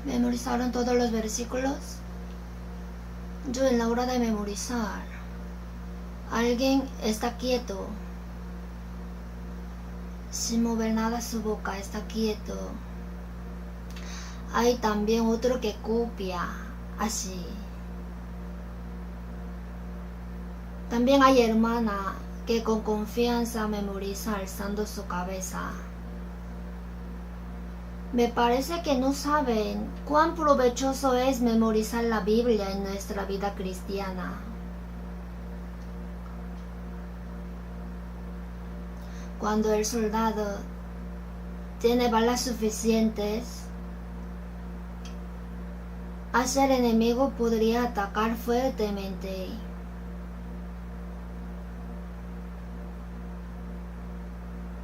¿Memorizaron todos los versículos? Yo en la hora de memorizar, alguien está quieto, sin mover nada su boca, está quieto. Hay también otro que copia, así. También hay hermana que con confianza memoriza alzando su cabeza. Me parece que no saben cuán provechoso es memorizar la Biblia en nuestra vida cristiana. Cuando el soldado tiene balas suficientes, hacia el enemigo podría atacar fuertemente.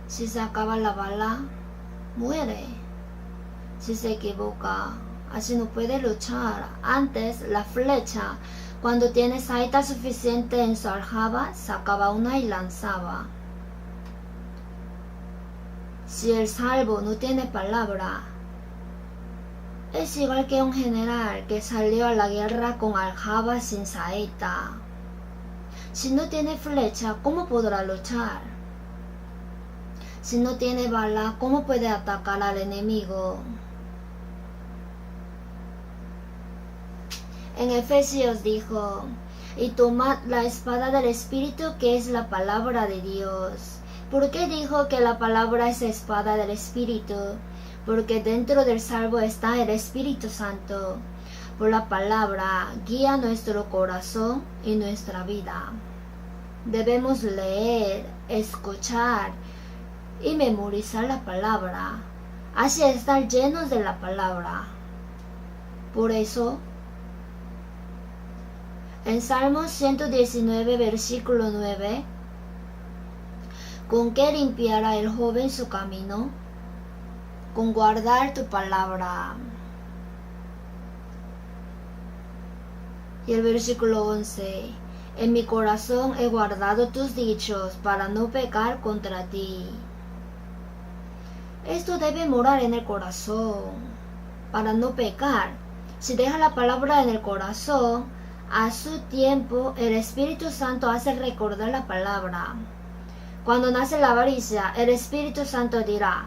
Si se acaba la bala, muere. Si se equivoca, así no puede luchar. Antes, la flecha, cuando tiene saeta suficiente en su aljaba, sacaba una y lanzaba. Si el salvo no tiene palabra, es igual que un general que salió a la guerra con aljaba sin saeta. Si no tiene flecha, ¿cómo podrá luchar? Si no tiene bala, ¿cómo puede atacar al enemigo? En Efesios dijo, y tomad la espada del Espíritu, que es la palabra de Dios. ¿Por qué dijo que la palabra es espada del Espíritu? Porque dentro del salvo está el Espíritu Santo. Por la palabra guía nuestro corazón y nuestra vida. Debemos leer, escuchar y memorizar la palabra, así estar llenos de la palabra. Por eso, en Salmos 119, versículo 9, ¿con qué limpiará el joven su camino? Con guardar tu palabra. Y el versículo 11, en mi corazón he guardado tus dichos para no pecar contra ti. Esto debe morar en el corazón para no pecar. Si deja la palabra en el corazón, a su tiempo el Espíritu Santo hace recordar la palabra. Cuando nace la avaricia, el Espíritu Santo dirá,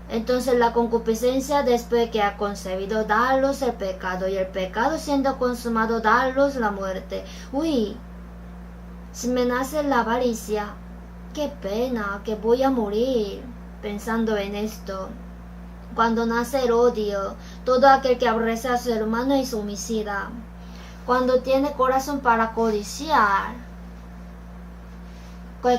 entonces la concupiscencia después que ha concebido da a luz el pecado, y el pecado siendo consumado da a luz la muerte. Uy, si me nace la avaricia, qué pena, que voy a morir. Pensando en esto, cuando nace el odio, todo aquel que aborrece a su hermano es homicida. Cuando tiene corazón para codiciar,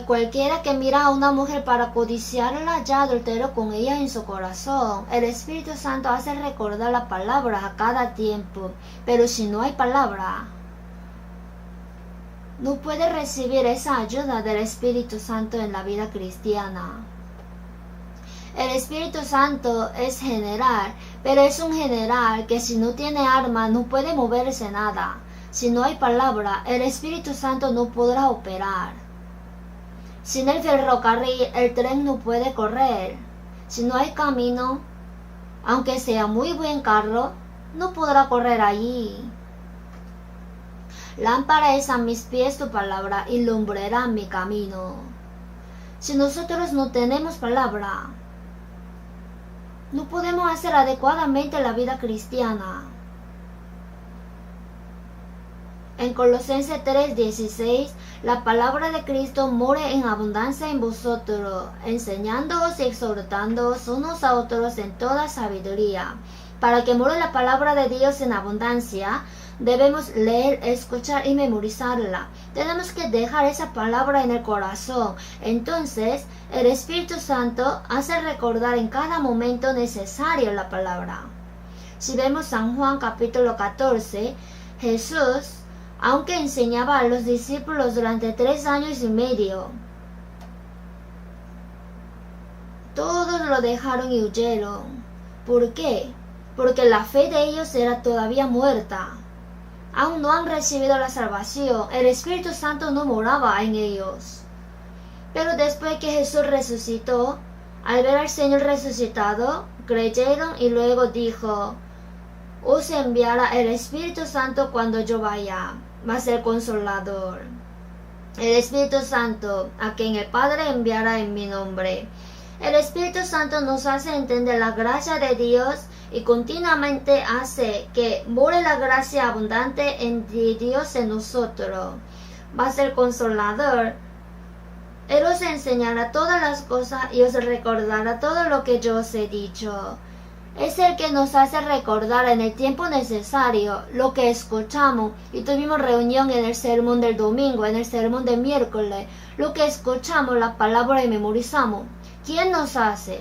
cualquiera que mira a una mujer para codiciarla ya adulteró con ella en su corazón. El Espíritu Santo hace recordar la palabra a cada tiempo, pero si no hay palabra, no puede recibir esa ayuda del Espíritu Santo en la vida cristiana. El Espíritu Santo es general, pero es un general que si no tiene arma no puede moverse nada. Si no hay palabra, el Espíritu Santo no podrá operar. Sin el ferrocarril, el tren no puede correr. Si no hay camino, aunque sea muy buen carro, no podrá correr allí. Lámpara es a mis pies tu palabra y lumbrera mi camino. Si nosotros no tenemos palabra, no podemos hacer adecuadamente la vida cristiana. En Colosenses 3:16, la palabra de Cristo more en abundancia en vosotros, enseñándoos y exhortándoos unos a otros en toda sabiduría. Para que more la palabra de Dios en abundancia, debemos leer, escuchar y memorizarla. Tenemos que dejar esa palabra en el corazón. Entonces, el Espíritu Santo hace recordar en cada momento necesario la palabra. Si vemos San Juan capítulo 14, Jesús, aunque enseñaba a los discípulos durante 3 años y medio, todos lo dejaron y huyeron. ¿Por qué? Porque la fe de ellos era todavía muerta. Aún no han recibido la salvación. El Espíritu Santo no moraba en ellos. Pero después que Jesús resucitó, al ver al Señor resucitado, creyeron y luego dijo, os enviará el Espíritu Santo cuando yo vaya, mas el Consolador, el Espíritu Santo, a quien el Padre enviará en mi nombre. El Espíritu Santo nos hace entender la gracia de Dios y continuamente hace que more la gracia abundante de Dios en nosotros. Mas el Consolador, Él os enseñará todas las cosas y os recordará todo lo que yo os he dicho. Es el que nos hace recordar en el tiempo necesario lo que escuchamos, y tuvimos reunión en el sermón del domingo, en el sermón del miércoles, lo que escuchamos, la palabra y memorizamos. ¿Quién nos hace?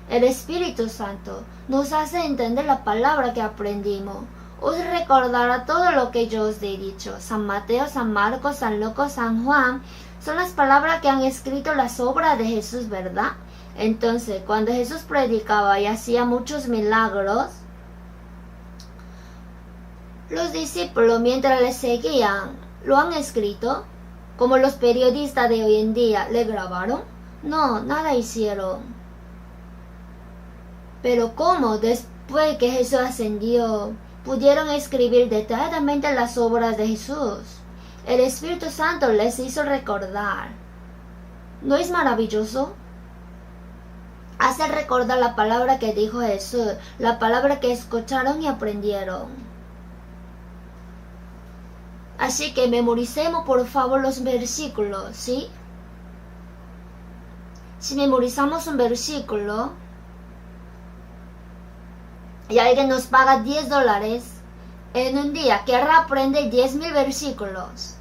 El Espíritu Santo nos hace entender la palabra que aprendimos. Os recordará todo lo que yo os he dicho. San Mateo, San Marcos, San Lucas, San Juan son las palabras que han escrito las obras de Jesús, ¿verdad? Entonces, cuando Jesús predicaba y hacía muchos milagros, los discípulos, mientras le seguían, ¿lo han escrito? Como los periodistas de hoy en día, ¿le grabaron? No, nada hicieron. Pero ¿cómo después que Jesús ascendió pudieron escribir detalladamente las obras de Jesús? El Espíritu Santo les hizo recordar. ¿No es maravilloso? Hace recordar la palabra que dijo Jesús, la palabra que escucharon y aprendieron. Así que memoricemos por favor los versículos, ¿sí? Si memorizamos un versículo y alguien nos paga $10 en un día, querrá aprender 10,000 versículos.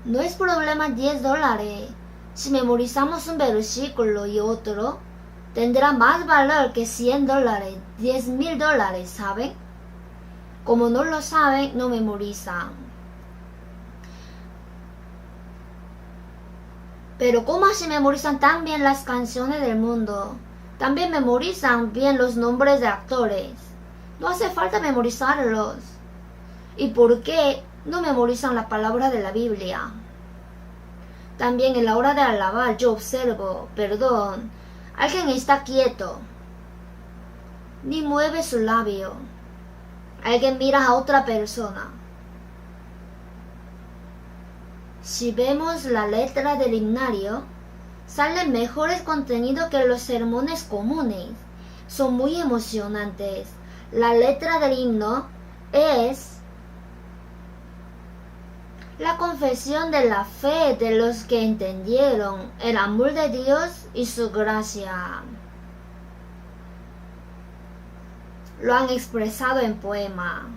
No es problema $10. Si memorizamos un versículo y otro, tendrá más valor que $100, $10,000, ¿saben? Como no lo saben, no memorizan. Pero ¿cómo así memorizan tan bien las canciones del mundo? También memorizan bien los nombres de actores. No hace falta memorizarlos. ¿Y por qué no memorizan la palabra de la Biblia? También en la hora de alabar yo observo, alguien está quieto, ni mueve su labio. Alguien mira a otra persona. Si vemos la letra del himnario, salen mejores contenidos que los sermones comunes. Son muy emocionantes. La letra del himno es la confesión de la fe de los que entendieron el amor de Dios y su gracia. Lo han expresado en poema.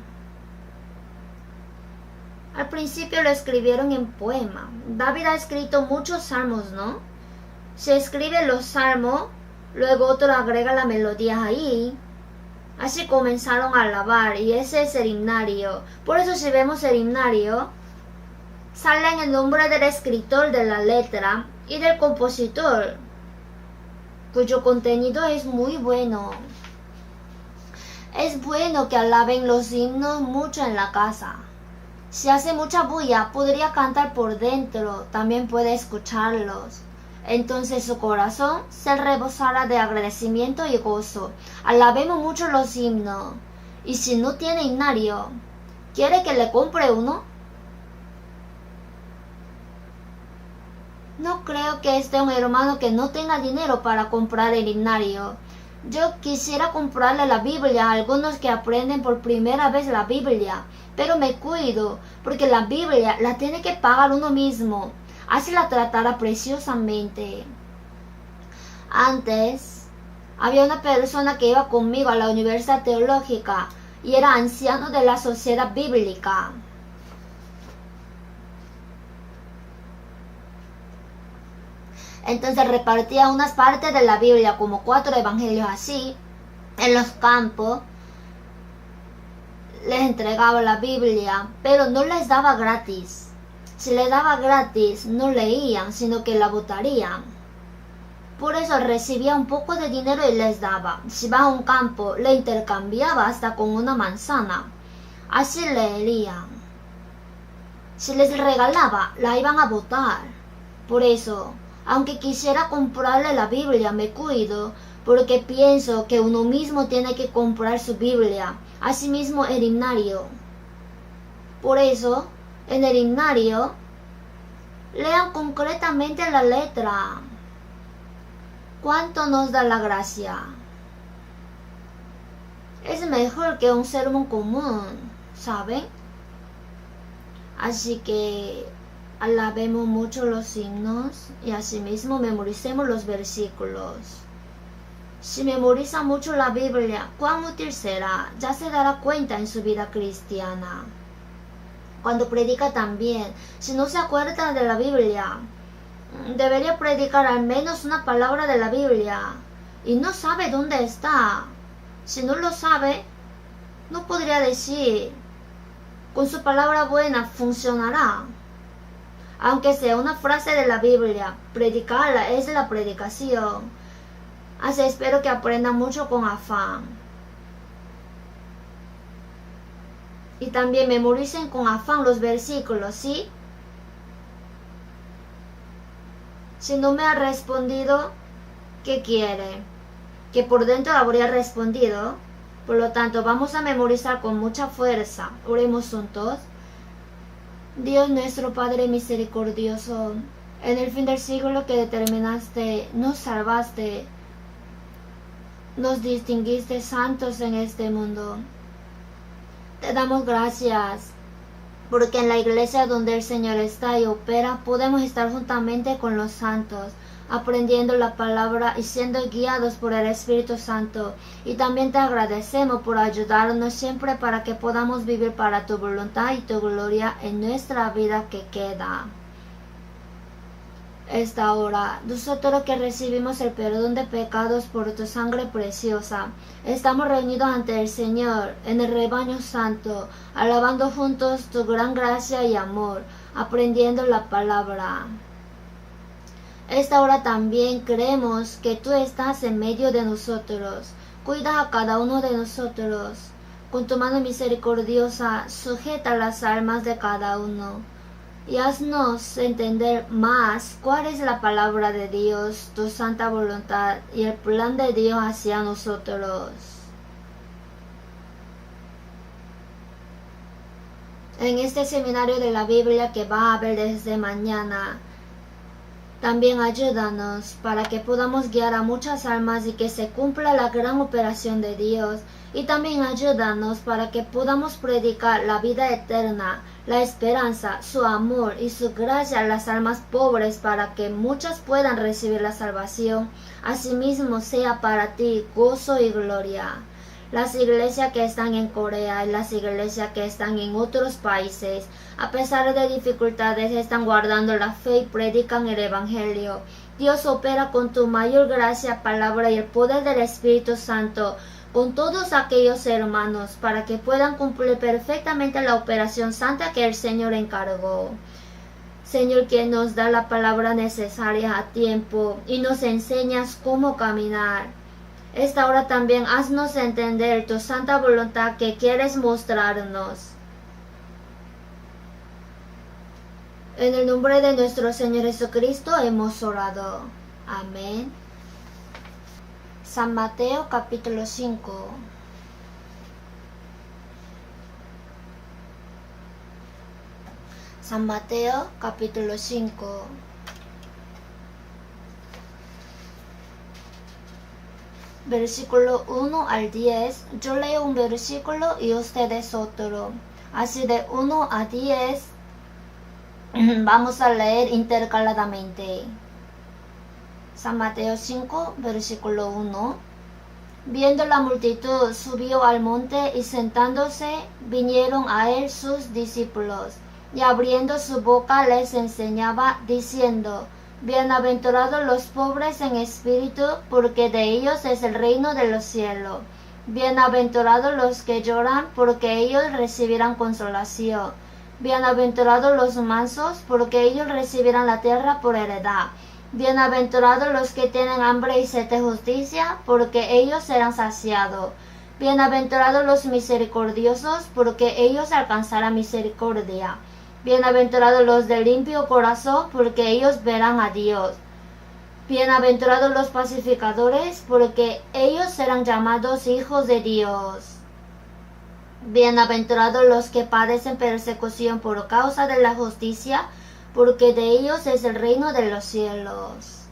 Al principio lo escribieron en poema. David ha escrito muchos salmos, ¿no? Se escribe los salmos, luego otro agrega la melodía ahí. Así comenzaron a alabar y ese es el himnario. Por eso si vemos el himnario, sale en el nombre del escritor de la letra y del compositor, cuyo contenido es muy bueno. Es bueno que alaben los himnos mucho en la casa. Si hace mucha bulla, podría cantar por dentro, también puede escucharlos. Entonces su corazón se rebosará de agradecimiento y gozo. Alabemos mucho los himnos. Y si no tiene himnario, ¿quiere que le compre uno? No creo que esté un hermano que no tenga dinero para comprar el himnario. Yo quisiera comprarle la Biblia a algunos que aprenden por primera vez la Biblia, pero me cuido, porque la Biblia la tiene que pagar uno mismo. Así la tratará preciosamente. Antes, había una persona que iba conmigo a la Universidad Teológica y era anciano de la Sociedad Bíblica. Entonces repartía unas partes de la Biblia, como 4 evangelios así, en los campos. Les entregaba la Biblia, pero no les daba gratis. Si les daba gratis, no leían, sino que la botarían. Por eso recibía un poco de dinero y les daba. Si va a un campo, le intercambiaba hasta con una manzana. Así leerían. Si les regalaba, la iban a botar. Por eso, aunque quisiera comprarle la Biblia, me cuido, porque pienso que uno mismo tiene que comprar su Biblia, asimismo el himnario. Por eso, en el himnario, lean concretamente la letra. ¿Cuánto nos da la gracia? Es mejor que un sermón común, ¿saben? Así que alabemos mucho los himnos y asimismo memoricemos los versículos. Si memoriza mucho la Biblia, ¿cuán útil será? Ya se dará cuenta en su vida cristiana. Cuando predica también, si no se acuerda de la Biblia, debería predicar al menos una palabra de la Biblia y no sabe dónde está. Si no lo sabe, no podría decir. Con su palabra buena funcionará. Aunque sea una frase de la Biblia, predicarla es la predicación. Así espero que aprenda mucho con afán. Y también memoricen con afán los versículos, ¿sí? Si no me ha respondido, ¿qué quiere? Que por dentro habría respondido. Por lo tanto, vamos a memorizar con mucha fuerza. Oremos juntos. Dios nuestro Padre misericordioso, en el fin del siglo que determinaste, nos salvaste, nos distinguiste santos en este mundo. Te damos gracias, porque en la iglesia donde el Señor está y opera, podemos estar juntamente con los santos, aprendiendo la palabra y siendo guiados por el Espíritu Santo. Y también te agradecemos por ayudarnos siempre para que podamos vivir para tu voluntad y tu gloria en nuestra vida que queda. Esta hora, nosotros que recibimos el perdón de pecados por tu sangre preciosa, estamos reunidos ante el Señor en el rebaño santo, alabando juntos tu gran gracia y amor, aprendiendo la palabra. Esta hora también creemos que tú estás en medio de nosotros. Cuida a cada uno de nosotros. Con tu mano misericordiosa, sujeta las almas de cada uno. Y haznos entender más cuál es la palabra de Dios, tu santa voluntad y el plan de Dios hacia nosotros. En este seminario de la Biblia que va a haber desde mañana, también ayúdanos para que podamos guiar a muchas almas y que se cumpla la gran operación de Dios. Y también ayúdanos para que podamos predicar la vida eterna, la esperanza, su amor y su gracia a las almas pobres para que muchas puedan recibir la salvación. Asimismo sea para ti gozo y gloria. Las iglesias que están en Corea y las iglesias que están en otros países, a pesar de dificultades, están guardando la fe y predican el Evangelio. Dios opera con tu mayor gracia, palabra y el poder del Espíritu Santo con todos aquellos hermanos para que puedan cumplir perfectamente la operación santa que el Señor encargó. Señor, que nos da la palabra necesaria a tiempo y nos enseñas cómo caminar. Esta hora también haznos entender tu santa voluntad que quieres mostrarnos. En el nombre de nuestro Señor Jesucristo hemos orado. Amén. San Mateo capítulo 5. San Mateo capítulo 5. Versículo 1 al 10. Yo leo un versículo y ustedes otro. Así de 1 a 10 vamos a leer intercaladamente. San Mateo 5, versículo 1. Viendo la multitud, subió al monte y sentándose, vinieron a él sus discípulos, y abriendo su boca les enseñaba, diciendo: Bienaventurados los pobres en espíritu, porque de ellos es el reino de los cielos. Bienaventurados los que lloran, porque ellos recibirán consolación. Bienaventurados los mansos, porque ellos recibirán la tierra por heredad. Bienaventurados los que tienen hambre y sed de justicia, porque ellos serán saciados. Bienaventurados los misericordiosos, porque ellos alcanzarán misericordia. Bienaventurados los de limpio corazón, porque ellos verán a Dios. Bienaventurados los pacificadores, porque ellos serán llamados hijos de Dios. Bienaventurados los que padecen persecución por causa de la justicia, porque de ellos es el reino de los cielos.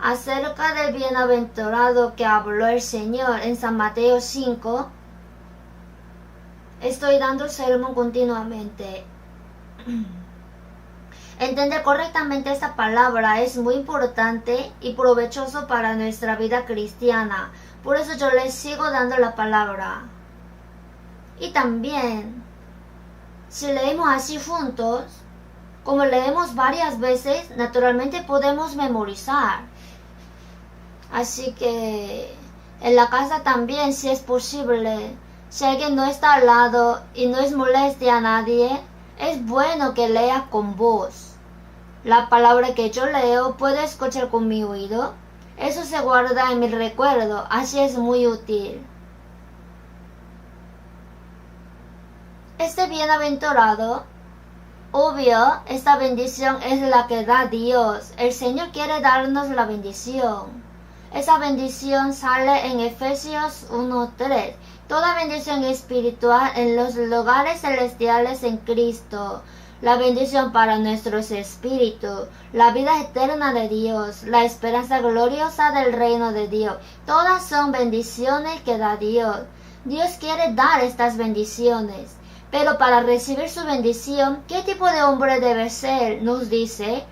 Acerca del bienaventurado que habló el Señor en San Mateo 5, estoy dando el sermón continuamente. Entender correctamente esta palabra es muy importante y provechoso para nuestra vida cristiana. Por eso yo les sigo dando la palabra. Y también, si leemos así juntos, como leemos varias veces, naturalmente podemos memorizar. Así que en la casa también, si es posible, si alguien no está al lado y no es molestia a nadie, es bueno que lea con voz. La palabra que yo leo puedo escuchar con mi oído. Eso se guarda en mi recuerdo, así es muy útil. Este bienaventurado, obvio, esta bendición es la que da Dios. El Señor quiere darnos la bendición. Esa bendición sale en Efesios 1:3. Toda bendición espiritual en los lugares celestiales en Cristo. La bendición para nuestros espíritus, la vida eterna de Dios, la esperanza gloriosa del reino de Dios. Todas son bendiciones que da Dios. Dios quiere dar estas bendiciones. Pero para recibir su bendición, ¿qué tipo de hombre debe ser? Nos dice,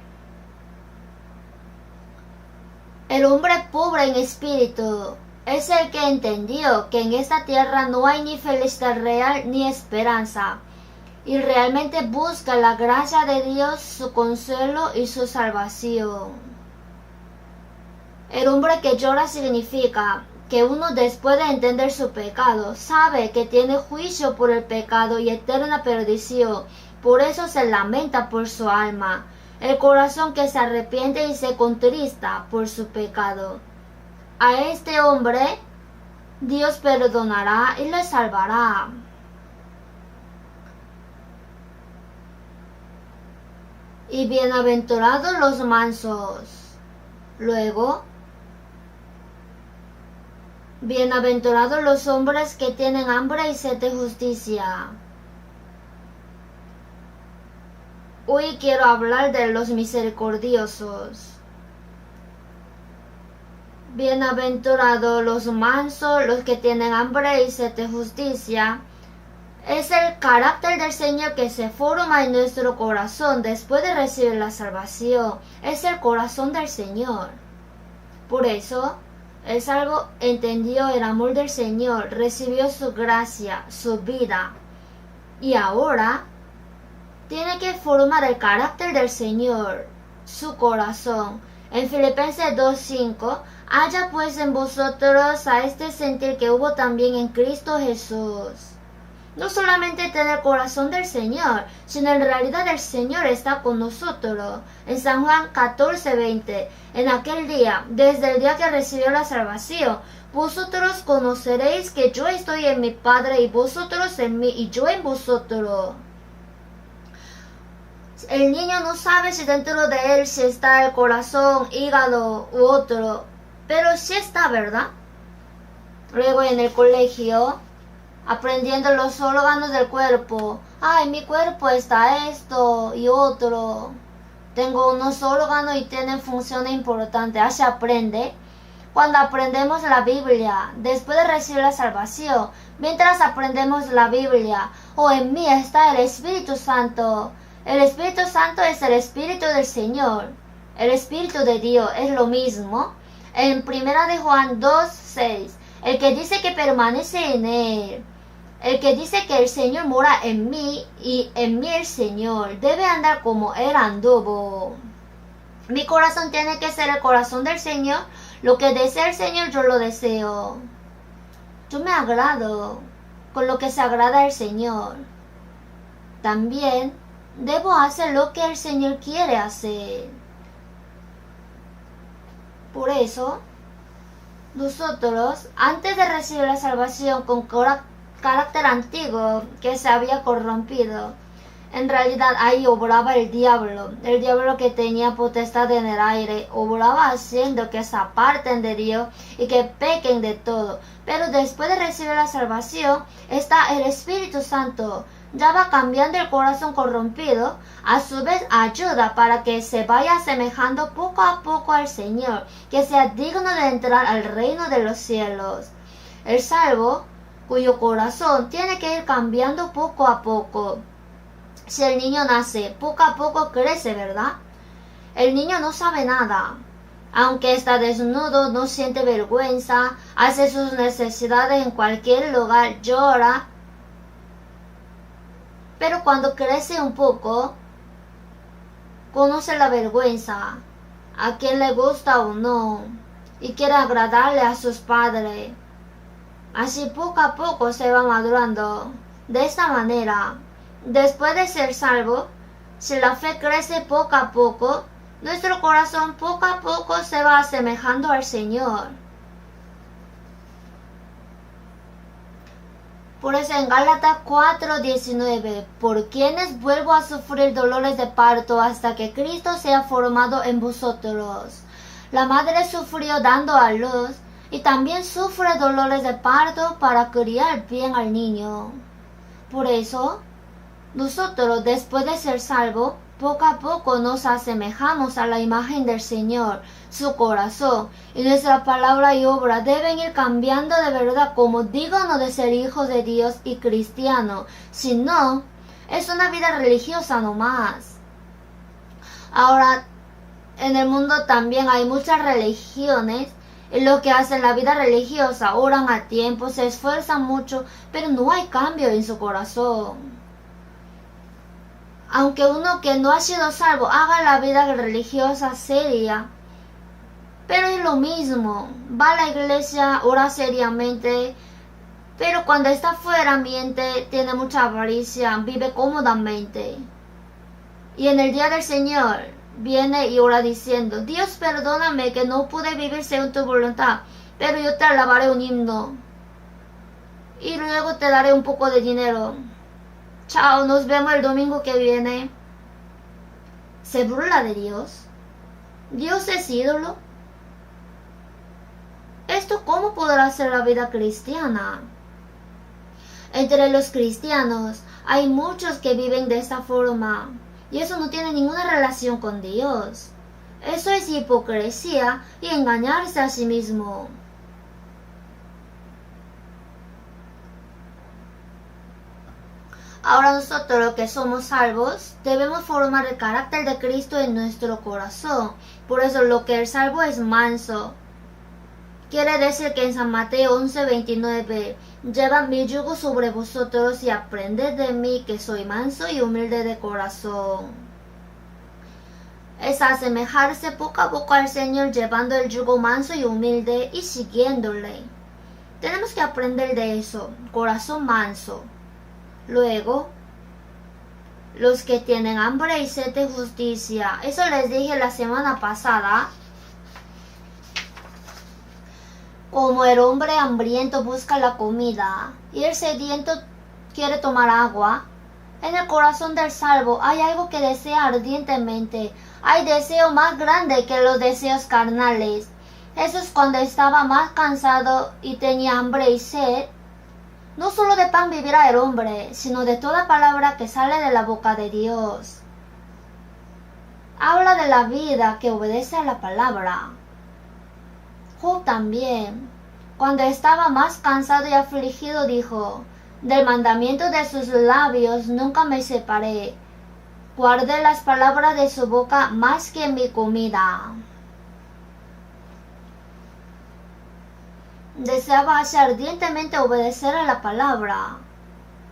el hombre pobre en espíritu es el que entendió que en esta tierra no hay ni felicidad real ni esperanza, y realmente busca la gracia de Dios, su consuelo y su salvación. El hombre que llora significa que uno, después de entender su pecado, sabe que tiene juicio por el pecado y eterna perdición. Por eso se lamenta por su alma. El corazón que se arrepiente y se contrista por su pecado. A este hombre Dios perdonará y le salvará. Y bienaventurados los mansos. Luego, bienaventurados los hombres que tienen hambre y sed de justicia. Hoy quiero hablar de los misericordiosos. Bienaventurados los mansos, los que tienen hambre y sed de justicia. Es el carácter del Señor que se forma en nuestro corazón después de recibir la salvación. Es el corazón del Señor. Por eso, el salvo entendió el amor del Señor, recibió su gracia, su vida. Y ahora tiene que formar el carácter del Señor, su corazón. En Filipenses 2:5, haya pues en vosotros a este sentir que hubo también en Cristo Jesús. No solamente tener el corazón del Señor, sino en realidad el Señor está con nosotros. En San Juan 14:20, en aquel día, desde el día que recibió la salvación, vosotros conoceréis que yo estoy en mi Padre y vosotros en mí y yo en vosotros. El niño no sabe si dentro de él si está el corazón, hígado u otro, pero sí está, ¿verdad? Luego en el colegio, aprendiendo los órganos del cuerpo. En mi cuerpo está esto y otro. Tengo unos órganos y tienen funciones importantes. Así aprende. Cuando aprendemos la Biblia, después de recibir la salvación, mientras aprendemos la Biblia, en mí está el Espíritu Santo. El Espíritu Santo es el Espíritu del Señor. El Espíritu de Dios es lo mismo. En 1 de Juan 2:6, el que dice que permanece en él, el que dice que el Señor mora en mí y en mí el Señor, debe andar como él anduvo. Mi corazón tiene que ser el corazón del Señor. Lo que desea el Señor, yo lo deseo. Yo me agrado con lo que se agrada al Señor. También debo hacer lo que el Señor quiere hacer. Por eso, nosotros, antes de recibir la salvación con carácter antiguo que se había corrompido, En realidad ahí obraba el diablo que tenía potestad en el aire, obraba haciendo que se aparten de Dios y que pequen de todo. Pero después de recibir la salvación está el Espíritu Santo. Ya va cambiando el corazón corrompido, a su vez ayuda para que se vaya asemejando poco a poco al Señor, que sea digno de entrar al reino de los cielos. El salvo, cuyo corazón tiene que ir cambiando poco a poco. Si el niño nace, poco a poco crece, ¿verdad? El niño no sabe nada. Aunque está desnudo, no siente vergüenza, hace sus necesidades en cualquier lugar, llora. Pero cuando crece un poco, conoce la vergüenza, a quien le gusta o no, y quiere agradarle a sus padres. Así poco a poco se va madurando. De esta manera, después de ser salvo, si la fe crece poco a poco, nuestro corazón poco a poco se va asemejando al Señor. Por eso en Gálatas 4:19, por quienes vuelvo a sufrir dolores de parto hasta que Cristo sea formado en vosotros. La madre sufrió dando a luz y también sufre dolores de parto para criar bien al niño. Por eso, nosotros después de ser salvos, poco a poco nos asemejamos a la imagen del Señor, su corazón, y nuestra palabra y obra deben ir cambiando de verdad como digno de ser hijos de Dios y cristianos. Si no, es una vida religiosa nomás. Ahora, en el mundo también hay muchas religiones, y lo que hacen la vida religiosa, oran a tiempo, se esfuerzan mucho, pero no hay cambio en su corazón. Aunque uno que no ha sido salvo haga la vida religiosa seria, pero es lo mismo, va a la iglesia, ora seriamente, pero cuando está fuera miente, tiene mucha avaricia, vive cómodamente. Y en el día del Señor viene y ora diciendo, Dios perdóname que no pude vivir según tu voluntad, pero yo te alabaré un himno y luego te daré un poco de dinero. Chao, nos vemos el domingo que viene. ¿Se burla de Dios? ¿Dios es ídolo? ¿Esto cómo podrá ser la vida cristiana? Entre los cristianos hay muchos que viven de esta forma y eso no tiene ninguna relación con Dios. Eso es hipocresía y engañarse a sí mismo. Ahora nosotros los que somos salvos debemos formar el carácter de Cristo en nuestro corazón. Por eso lo que el salvo es manso. Quiere decir que en San Mateo 11:29, llevad mi yugo sobre vosotros y aprended de mí que soy manso y humilde de corazón. Es asemejarse poco a poco al Señor llevando el yugo manso y humilde y siguiéndole. Tenemos que aprender de eso, corazón manso. Luego, los que tienen hambre y sed de justicia. Eso les dije la semana pasada. Como el hombre hambriento busca la comida y el sediento quiere tomar agua, en el corazón del salvo hay algo que desea ardientemente. Hay deseo más grande que los deseos carnales. Eso es cuando estaba más cansado y tenía hambre y sed. No solo de pan vivirá el hombre, sino de toda palabra que sale de la boca de Dios. Habla de la vida que obedece a la palabra. Job también, cuando estaba más cansado y afligido, dijo, del mandamiento de sus labios nunca me separé. Guardé las palabras de su boca más que mi comida. Deseaba ardientemente obedecer a la palabra.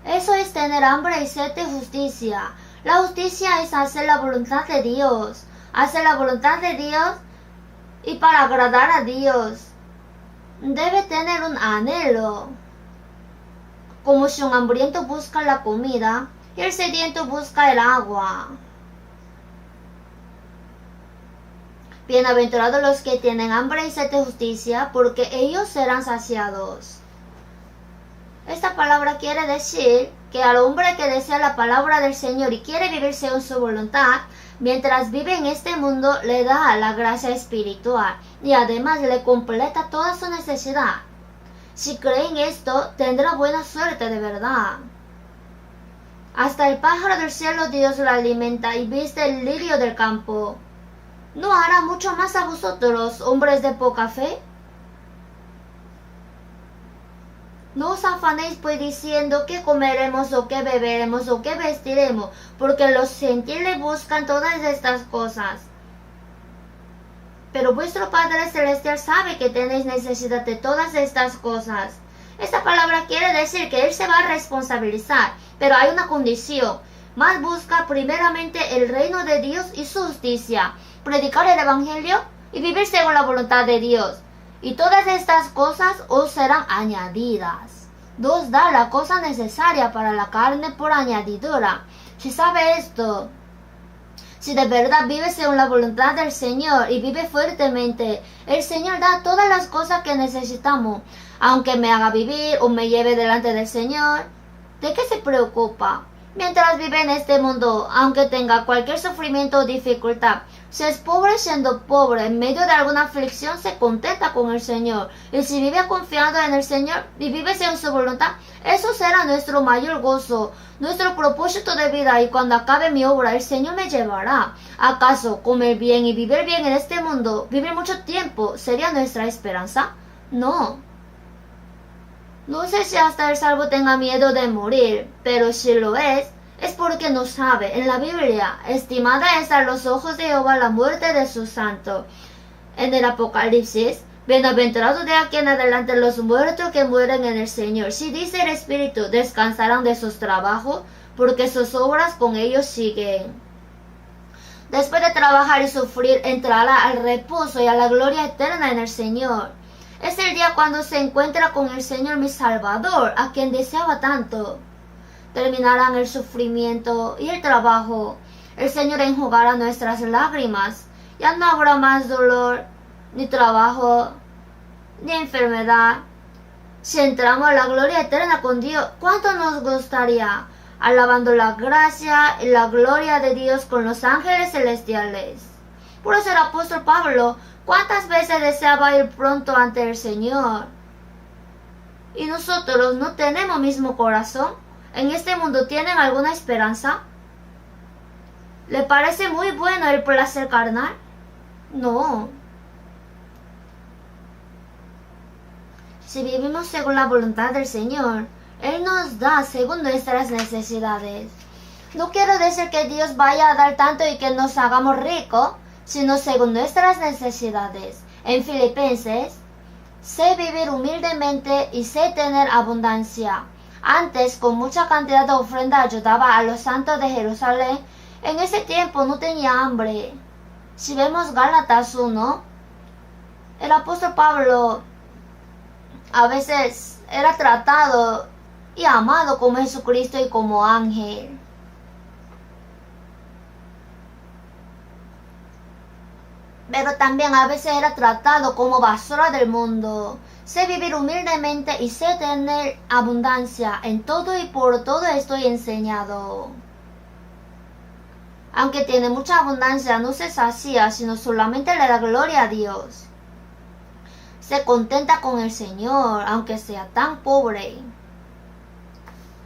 Eso es tener hambre y sed de justicia. La justicia es hacer la voluntad de Dios. Hacer la voluntad de Dios y para agradar a Dios. Debe tener un anhelo. Como si un hambriento busca la comida y el sediento busca el agua. Bienaventurados los que tienen hambre y sed de justicia, porque ellos serán saciados. Esta palabra quiere decir que al hombre que desea la palabra del Señor y quiere vivir según su voluntad, mientras vive en este mundo le da la gracia espiritual y además le completa toda su necesidad. Si cree en esto, tendrá buena suerte de verdad. Hasta el pájaro del cielo Dios lo alimenta y viste el lirio del campo. ¿No hará mucho más a vosotros, hombres de poca fe? No os afanéis pues diciendo qué comeremos o qué beberemos o qué vestiremos, porque los gentiles buscan todas estas cosas. Pero vuestro Padre Celestial sabe que tenéis necesidad de todas estas cosas. Esta palabra quiere decir que Él se va a responsabilizar, pero hay una condición. Más busca primeramente el reino de Dios y su justicia, predicar el Evangelio y vivir según la voluntad de Dios. Y todas estas cosas os serán añadidas. Dios da la cosa necesaria para la carne por añadidura. Si sabe esto, si de verdad vive según la voluntad del Señor y vive fuertemente, el Señor da todas las cosas que necesitamos. Aunque me haga vivir o me lleve delante del Señor, ¿de qué se preocupa? Mientras vive en este mundo, aunque tenga cualquier sufrimiento o dificultad, si es pobre siendo pobre, en medio de alguna aflicción se contenta con el Señor. Y si vive confiado en el Señor y vive según su voluntad, eso será nuestro mayor gozo, nuestro propósito de vida. Y cuando acabe mi obra, el Señor me llevará. ¿Acaso comer bien y vivir bien en este mundo, vivir mucho tiempo, sería nuestra esperanza? No. No sé si hasta el salvo tenga miedo de morir, pero si lo es porque no sabe. En la Biblia, estimada es a los ojos de Jehová la muerte de sus santos. En el Apocalipsis, bienaventurados de aquí en adelante los muertos que mueren en el Señor. Si dice el Espíritu, descansarán de sus trabajos, porque sus obras con ellos siguen. Después de trabajar y sufrir, entrará al reposo y a la gloria eterna en el Señor. Es el día cuando se encuentra con el Señor mi Salvador, a quien deseaba tanto. Terminarán el sufrimiento y el trabajo. El Señor enjugará nuestras lágrimas. Ya no habrá más dolor, ni trabajo, ni enfermedad. Si entramos a la gloria eterna con Dios, ¿cuánto nos gustaría? Alabando la gracia y la gloria de Dios con los ángeles celestiales. Por eso el apóstol Pablo, ¿cuántas veces deseaba ir pronto ante el Señor? ¿Y nosotros no tenemos mismo corazón? ¿En este mundo tienen alguna esperanza? ¿Le parece muy bueno el placer carnal? No. Si vivimos según la voluntad del Señor, Él nos da según nuestras necesidades. No quiero decir que Dios vaya a dar tanto y que nos hagamos ricos, sino según nuestras necesidades. En Filipenses, sé vivir humildemente y sé tener abundancia. Antes, con mucha cantidad de ofrenda ayudaba a los santos de Jerusalén. En ese tiempo no tenía hambre. Si vemos Gálatas 1, el apóstol Pablo a veces era tratado y amado como Jesucristo y como ángel. Pero también a veces era tratado como basura del mundo. Sé vivir humildemente y sé tener abundancia. En todo y por todo estoy enseñado. Aunque tiene mucha abundancia, no se sacía, sino solamente le da gloria a Dios. Se contenta con el Señor, aunque sea tan pobre.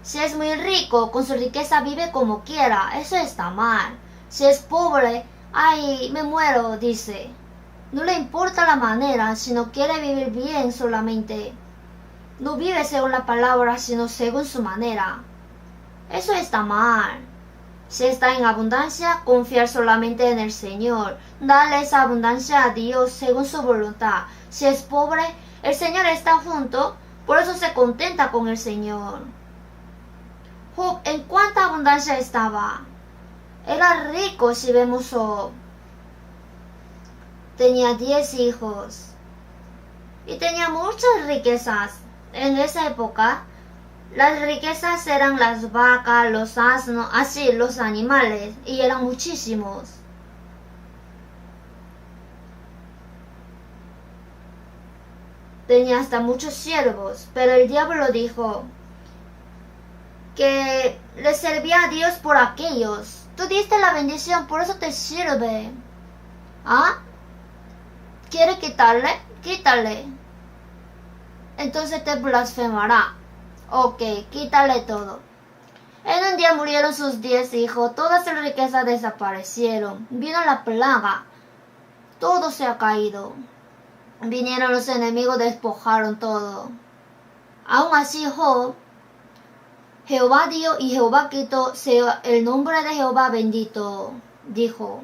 Si es muy rico, con su riqueza vive como quiera. Eso está mal. Si es pobre, ay, me muero, dice. No le importa la manera, sino quiere vivir bien solamente. No vive según la palabra, sino según su manera. Eso está mal. Si está en abundancia, confiar solamente en el Señor. Darle esa abundancia a Dios según su voluntad. Si es pobre, el Señor está junto, por eso se contenta con el Señor. Job, ¿en cuánta abundancia estaba? Era rico si vemos Job. Tenía 10 hijos y tenía muchas riquezas. En esa época, las riquezas eran las vacas, los asnos, así los animales, y eran muchísimos. Tenía hasta muchos siervos, pero el diablo dijo: que le servía a Dios por aquellos. Tú diste la bendición, por eso te sirve. ¿Ah? ¿Quiere quitarle? Quítale. Entonces te blasfemará. Ok, quítale todo. En un día murieron sus 10 hijos, todas sus riquezas desaparecieron. Vino la plaga, todo se ha caído. Vinieron los enemigos, despojaron todo. Aún así Job, Jehová dio y Jehová quitó, sea el nombre de Jehová bendito. Dijo,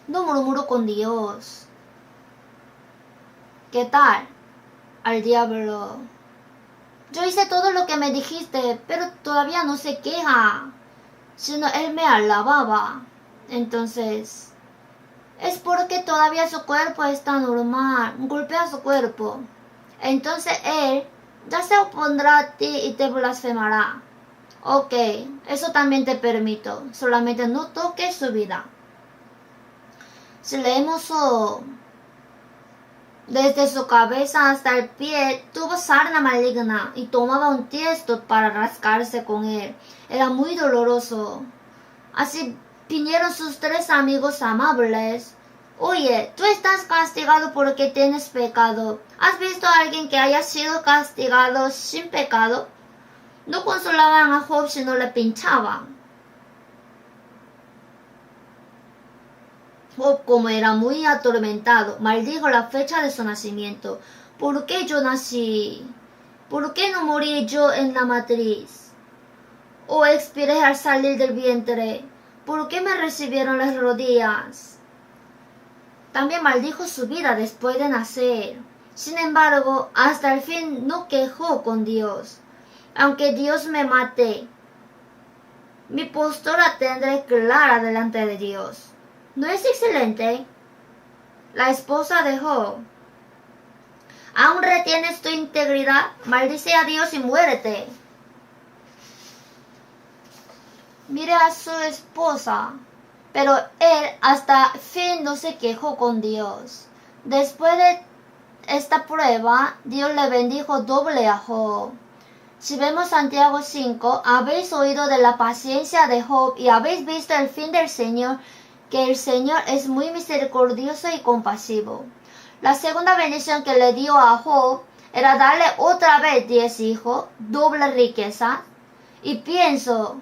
no murmuro con Dios. ¿Qué tal? Al diablo. Yo hice todo lo que me dijiste, pero todavía no se queja, sino él me alababa. Entonces, es porque todavía su cuerpo está normal, golpea su cuerpo. Entonces él ya se opondrá a ti y te blasfemará. Ok, eso también te permito, solamente no toques su vida. Si leemos desde su cabeza hasta el pie tuvo sarna maligna y tomaba un tiesto para rascarse con él. Era muy doloroso. Así vinieron sus 3 amigos amables. Oye, tú estás castigado porque tienes pecado. ¿Has visto a alguien que haya sido castigado sin pecado? No consolaban a Job sino le pinchaban. Job, como era muy atormentado, maldijo la fecha de su nacimiento. ¿Por qué yo nací? ¿Por qué no morí yo en la matriz? ¿O expiré al salir del vientre? ¿Por qué me recibieron las rodillas? También maldijo su vida después de nacer. Sin embargo, hasta el fin no quejó con Dios. Aunque Dios me mate, mi postura tendré clara delante de Dios. ¿No es excelente? La esposa de Job. ¿Aún retienes tu integridad? Maldice a Dios y muérete. Mire a su esposa. Pero él hasta fin no se quejó con Dios. Después de esta prueba, Dios le bendijo doble a Job. Si vemos Santiago 5, habéis oído de la paciencia de Job y habéis visto el fin del Señor, que el Señor es muy misericordioso y compasivo. La segunda bendición que le dio a Job era darle otra vez 10 hijos, doble riqueza. Y pienso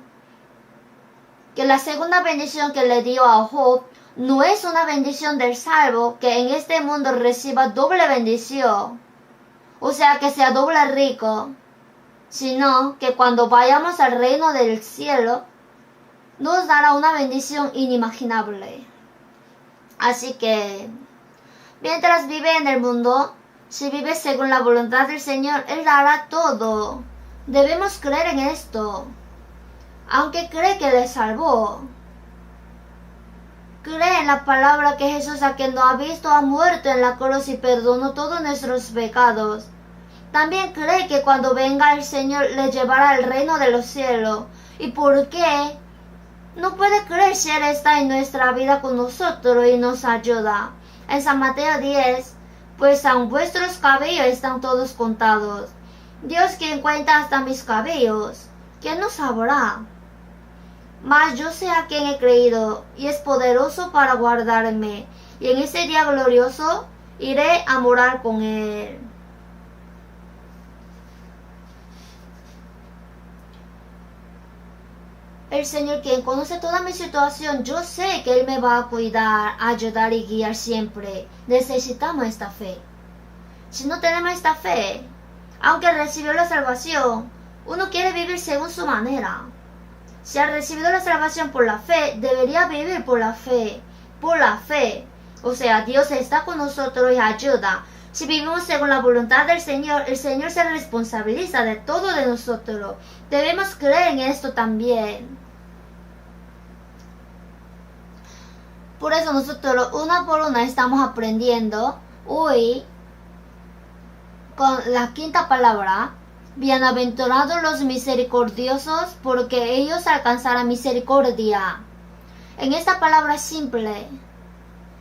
que la segunda bendición que le dio a Job no es una bendición del salvo que en este mundo reciba doble bendición, o sea que sea doble rico, sino que cuando vayamos al reino del cielo nos dará una bendición inimaginable. Así que, mientras vive en el mundo, si vive según la voluntad del Señor, Él dará todo. Debemos creer en esto. Aunque cree que le salvó. Cree en la palabra que Jesús, a quien no ha visto, ha muerto en la cruz y perdonó todos nuestros pecados. También cree que cuando venga el Señor le llevará al reino de los cielos. ¿Y por qué? No puede creer si Él está en nuestra vida con nosotros y nos ayuda. En San Mateo 10, pues aun vuestros cabellos están todos contados. Dios, quien cuenta hasta mis cabellos, ¿quién no sabrá? Mas yo sé a quien he creído, y es poderoso para guardarme, y en ese día glorioso iré a morar con Él. El Señor, quien conoce toda mi situación, yo sé que Él me va a cuidar, ayudar y guiar siempre. Necesitamos esta fe. Si no tenemos esta fe, aunque recibió la salvación, uno quiere vivir según su manera. Si ha recibido la salvación por la fe, debería vivir por la fe. Por la fe. O sea, Dios está con nosotros y ayuda. Si vivimos según la voluntad del Señor, el Señor se responsabiliza de todo de nosotros. Debemos creer en esto también. Por eso nosotros una por una estamos aprendiendo hoy con la quinta palabra. Bienaventurados los misericordiosos, porque ellos alcanzarán misericordia. En esta palabra simple,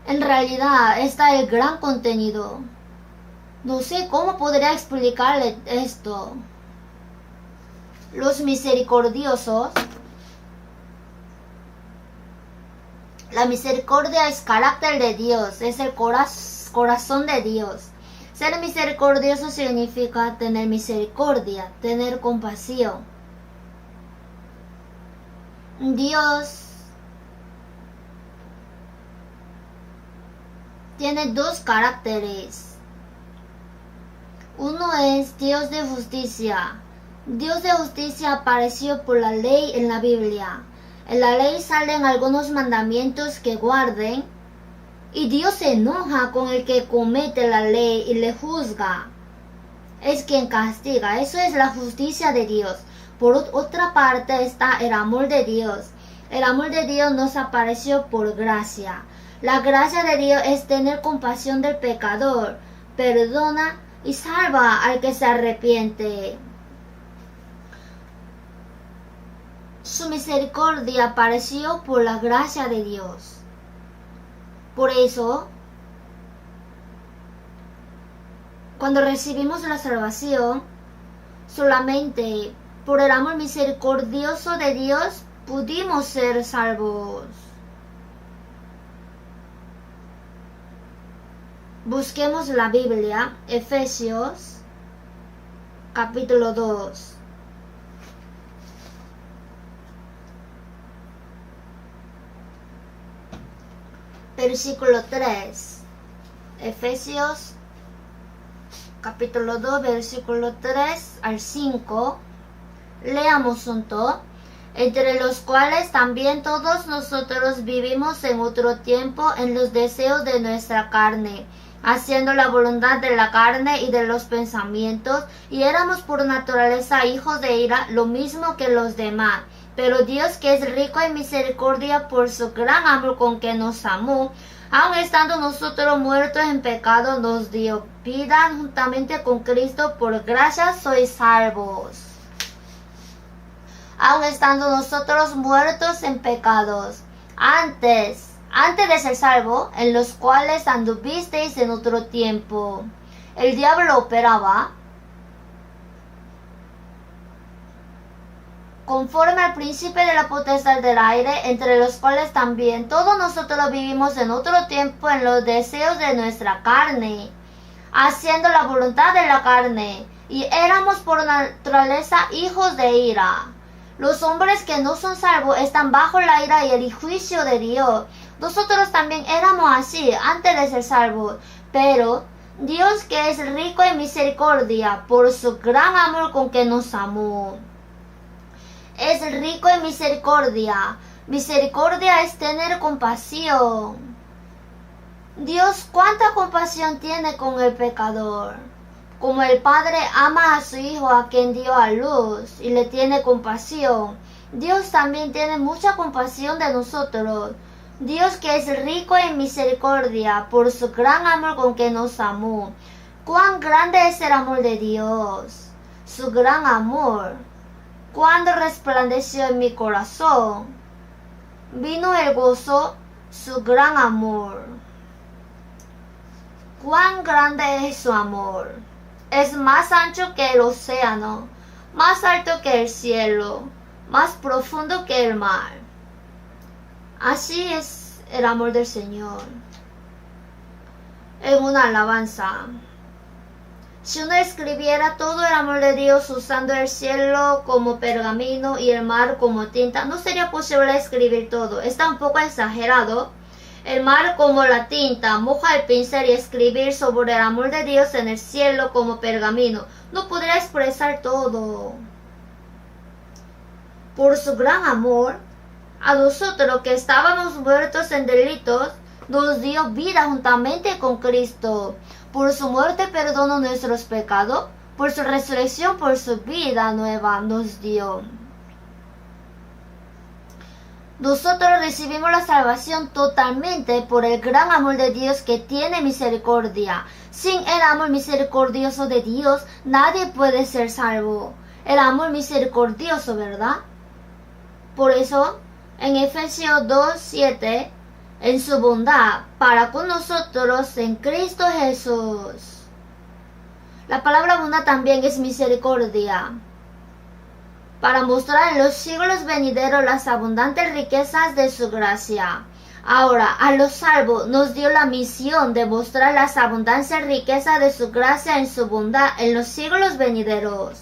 en realidad está el gran contenido. No sé cómo podría explicarle esto. Los misericordiosos. La misericordia es carácter de Dios, es el corazón de Dios. Ser misericordioso significa tener misericordia, tener compasión. Dios tiene dos caracteres. Uno es Dios de justicia. Dios de justicia apareció por la ley en la Biblia. En la ley salen algunos mandamientos que guarden y Dios se enoja con el que comete la ley y le juzga. Es quien castiga. Eso es la justicia de Dios. Por otra parte está el amor de Dios. El amor de Dios nos apareció por gracia. La gracia de Dios es tener compasión del pecador, perdona y salva al que se arrepiente. Su misericordia apareció por la gracia de Dios. Por eso, cuando recibimos la salvación, solamente por el amor misericordioso de Dios pudimos ser salvos. Busquemos la Biblia, Efesios, capítulo 2. Versículo 3. Efesios, capítulo 2, versículo 3 al 5. Leamos juntos. Entre los cuales también todos nosotros vivimos en otro tiempo en los deseos de nuestra carne, haciendo la voluntad de la carne y de los pensamientos, y éramos por naturaleza hijos de ira, lo mismo que los demás. Pero Dios, que es rico en misericordia por su gran amor con que nos amó, aun estando nosotros muertos en pecado, nos dio vida juntamente con Cristo. Por gracia sois salvos. Aun estando nosotros muertos en pecados, antes de ser salvo, en los cuales anduvisteis en otro tiempo. El diablo operaba conforme al príncipe de la potestad del aire, entre los cuales también todos nosotros vivimos en otro tiempo en los deseos de nuestra carne, haciendo la voluntad de la carne, y éramos por naturaleza hijos de ira. Los hombres que no son salvos están bajo la ira y el juicio de Dios. Nosotros también éramos así antes de ser salvos, pero Dios, que es rico en misericordia por su gran amor con que nos amó. Es rico en misericordia. Misericordia es tener compasión. Dios, ¿cuánta compasión tiene con el pecador? Como el Padre ama a su Hijo a quien dio a luz y le tiene compasión, Dios también tiene mucha compasión de nosotros. Dios, que es rico en misericordia por su gran amor con que nos amó. ¿Cuán grande es el amor de Dios? Su gran amor. Cuando resplandeció en mi corazón, vino el gozo, su gran amor. ¿Cuán grande es su amor? Es más ancho que el océano, más alto que el cielo, más profundo que el mar. Así es el amor del Señor. En una alabanza. Si uno escribiera todo el amor de Dios usando el cielo como pergamino y el mar como tinta, no sería posible escribir todo. Está un poco exagerado. El mar como la tinta, moja el pincel y escribir sobre el amor de Dios en el cielo como pergamino. No podría expresar todo. Por su gran amor, a nosotros que estábamos muertos en delitos, nos dio vida juntamente con Cristo. Por su muerte perdonó nuestros pecados, por su resurrección, por su vida nueva nos dio. Nosotros recibimos la salvación totalmente por el gran amor de Dios que tiene misericordia. Sin el amor misericordioso de Dios, nadie puede ser salvo. El amor misericordioso, ¿verdad? Por eso, en Efesios 2:7, en su bondad para con nosotros en Cristo Jesús. La palabra bondad también es misericordia. para mostrar en los siglos venideros las abundantes riquezas de su gracia. Ahora, a los salvos nos dio la misión de mostrar las abundantes riquezas de su gracia en su bondad en los siglos venideros.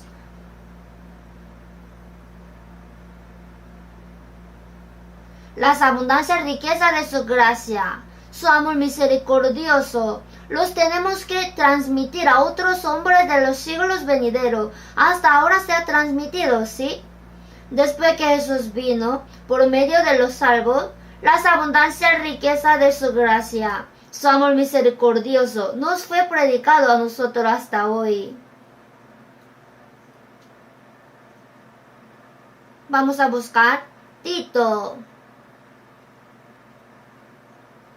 Las abundantes riquezas de su gracia, su amor misericordioso, los tenemos que transmitir a otros hombres de los siglos venideros. Hasta ahora se ha transmitido, ¿sí? Después que Jesús vino, por medio de los salvos, las abundancias riquezas de su gracia, su amor misericordioso, nos fue predicado a nosotros hasta hoy. Vamos a buscar Tito.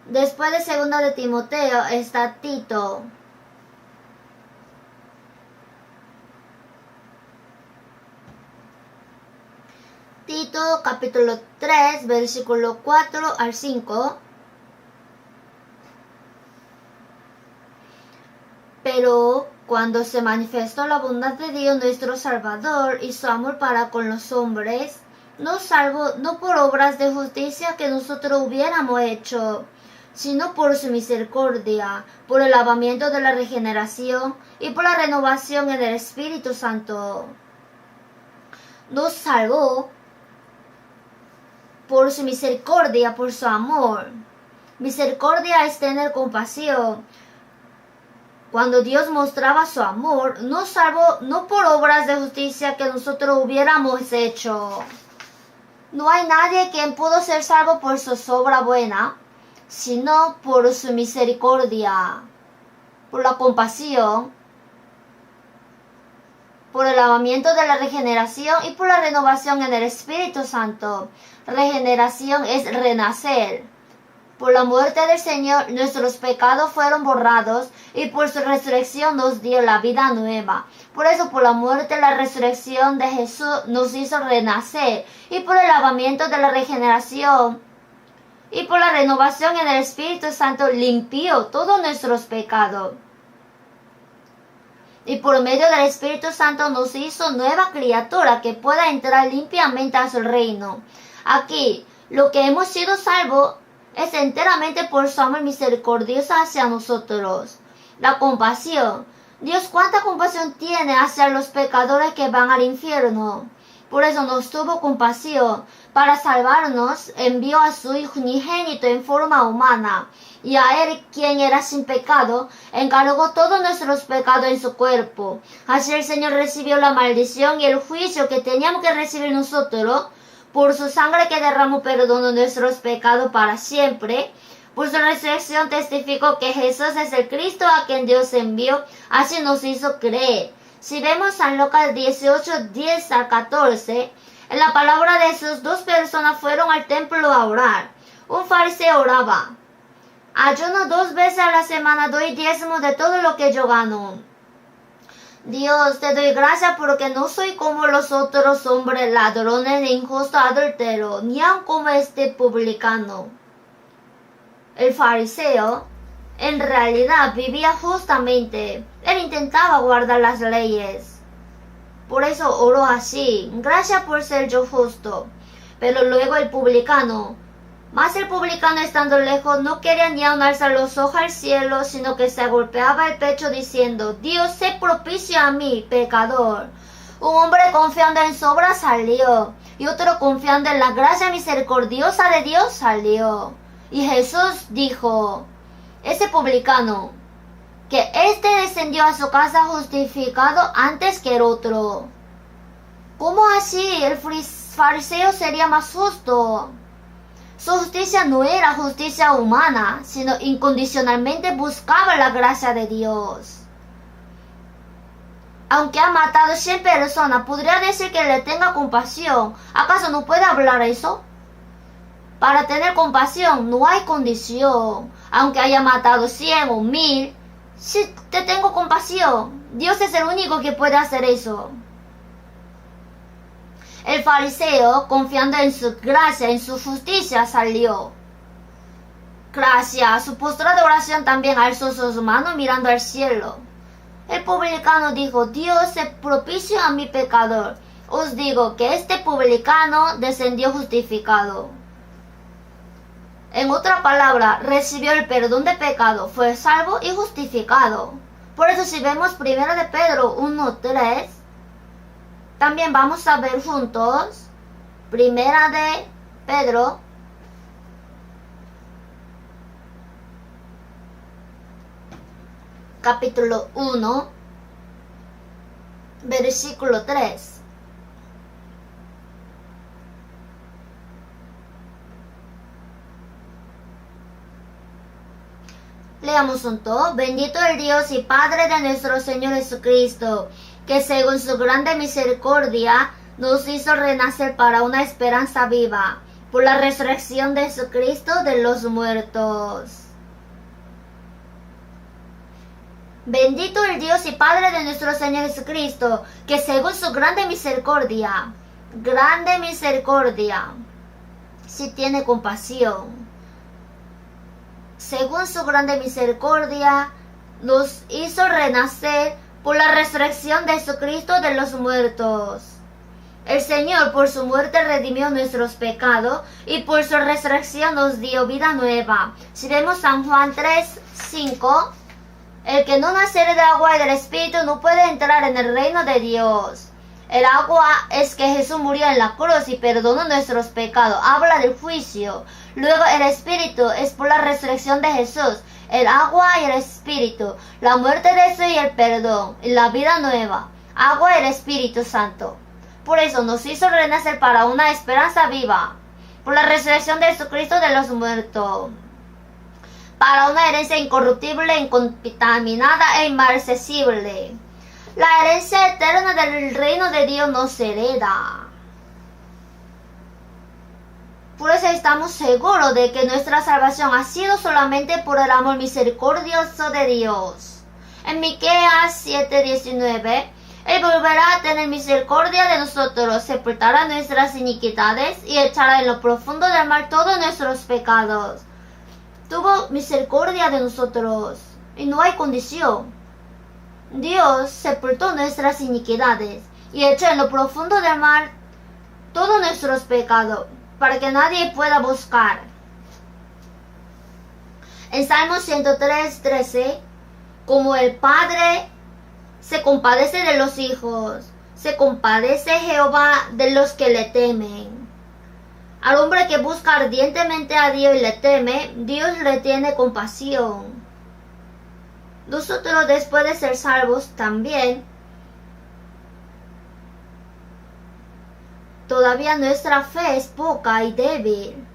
Después de 2 de Timoteo está Tito. Tito capítulo 3, versículo 4 al 5. Pero cuando se manifestó la bondad de Dios nuestro Salvador y su amor para con los hombres, nos salvó no por obras de justicia que nosotros hubiéramos hecho, sino por su misericordia, por el lavamiento de la regeneración y por la renovación en el Espíritu Santo. Nos salvó por su misericordia, por su amor. Misericordia es tener compasión. Cuando Dios mostraba su amor, nos salvó no por obras de justicia que nosotros hubiéramos hecho. No hay nadie quien pudo ser salvo por su obra buena, sino por su misericordia, por la compasión, por el lavamiento de la regeneración y por la renovación en el Espíritu Santo. Regeneración es renacer. Por la muerte del Señor nuestros pecados fueron borrados y por su resurrección nos dio la vida nueva. Por eso por la muerte y la resurrección de Jesús nos hizo renacer y por el lavamiento de la regeneración y por la renovación en el Espíritu Santo limpió todos nuestros pecados. Y por medio del Espíritu Santo nos hizo nueva criatura que pueda entrar limpiamente a su reino. Aquí, lo que hemos sido salvos es enteramente por su amor misericordioso hacia nosotros. La compasión. Dios cuánta compasión tiene hacia los pecadores que van al infierno. Por eso nos tuvo compasión. Para salvarnos, envió a su Hijo unigénito en forma humana. Y a Él, quien era sin pecado, encargó todos nuestros pecados en su cuerpo. Así el Señor recibió la maldición y el juicio que teníamos que recibir nosotros. Por su sangre que derramó perdonó nuestros pecados para siempre. Por su resurrección testificó que Jesús es el Cristo a quien Dios envió. Así nos hizo creer. Si vemos San Lucas 18, 10 al 14, en la palabra de Jesús, 2 personas fueron al templo a orar. Un fariseo oraba: ayuno 2 veces a la semana, doy diezmo de todo lo que yo gano. Dios, te doy gracias porque no soy como los otros hombres ladrones, ni injustos, adúlteros, ni aun como este publicano. El fariseo en realidad vivía justamente. Él intentaba guardar las leyes. Por eso oró así: gracias por ser yo justo. Pero luego el publicano, mas el publicano estando lejos no quería ni aun alzar los ojos al cielo, sino que se golpeaba el pecho diciendo: Dios, sé propicio a mí, pecador. Un hombre confiando en su obra salió, y otro confiando en la gracia misericordiosa de Dios salió. Y Jesús dijo: ese publicano, que éste descendió a su casa justificado antes que el otro. ¿Cómo así el fariseo sería más justo? Su justicia no era justicia humana, sino incondicionalmente buscaba la gracia de Dios. Aunque ha matado 100 personas, ¿podría decir que le tenga compasión? ¿Acaso no puede hablar eso? Para tener compasión no hay condición. Aunque haya matado 100 o 1000, si te tengo compasión. Dios es el único que puede hacer eso. El fariseo, confiando en su gracia, en su justicia, salió. Gracias. Su postura de oración también alzó sus manos mirando al cielo. El publicano dijo: Dios, sé propicio a mi pecador. os digo que este publicano descendió justificado. En otra palabra, recibió el perdón de pecado, fue salvo y justificado. Por eso si vemos 1 de Pedro 1:3, también vamos a ver juntos 1 de Pedro capítulo 1, versículo 3. Leamos juntos. Bendito el Dios y Padre de nuestro Señor Jesucristo, que según su grande misericordia nos hizo renacer para una esperanza viva, por la resurrección de Jesucristo de los muertos. Bendito el Dios y Padre de nuestro Señor Jesucristo, que según su grande misericordia, si tiene compasión, según su grande misericordia, nos hizo renacer por la resurrección de Jesucristo de los muertos. El Señor por su muerte redimió nuestros pecados y por su resurrección nos dio vida nueva. Si vemos San Juan 3:5, el que no naciere de agua y del Espíritu no puede entrar en el reino de Dios. El agua es que Jesús murió en la cruz y perdonó nuestros pecados. Habla del juicio. Luego el Espíritu es por la resurrección de Jesús. El agua y el Espíritu. La muerte de Jesús y el perdón. Y la vida nueva. Agua y el Espíritu Santo. Por eso nos hizo renacer para una esperanza viva. Por la resurrección de Jesucristo de los muertos. Para una herencia incorruptible, incontaminada e inmarcesible. La herencia eterna del reino de Dios nos hereda. Por eso estamos seguros de que nuestra salvación ha sido solamente por el amor misericordioso de Dios. En Miqueas 7:19, Él volverá a tener misericordia de nosotros, sepultará nuestras iniquidades y echará en lo profundo del mar todos nuestros pecados. Tuvo misericordia de nosotros y no hay condición. Dios sepultó nuestras iniquidades y echó en lo profundo del mar todos nuestros pecados, para que nadie pueda buscar. En Salmo 103:13, como el Padre se compadece de los hijos, se compadece Jehová de los que le temen. Al hombre que busca ardientemente a Dios y le teme, Dios le tiene compasión. Nosotros, después de ser salvos, también todavía nuestra fe es poca y débil.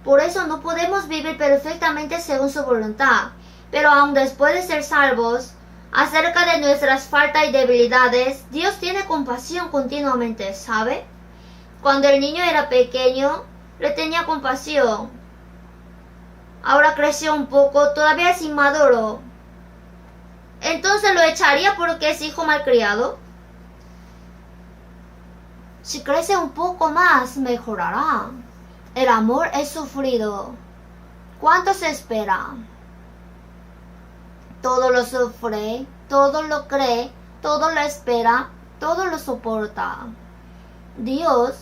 Por eso no podemos vivir perfectamente según su voluntad. Pero aun después de ser salvos, acerca de nuestras faltas y debilidades, Dios tiene compasión continuamente, ¿sabe? Cuando el niño era pequeño, le tenía compasión. Ahora creció un poco, todavía es inmaduro. Entonces lo echaría porque es hijo malcriado. Si crece un poco más, mejorará. El amor es sufrido. ¿Cuánto se espera? Todo lo sufre, todo lo cree, todo lo espera, todo lo soporta. Dios,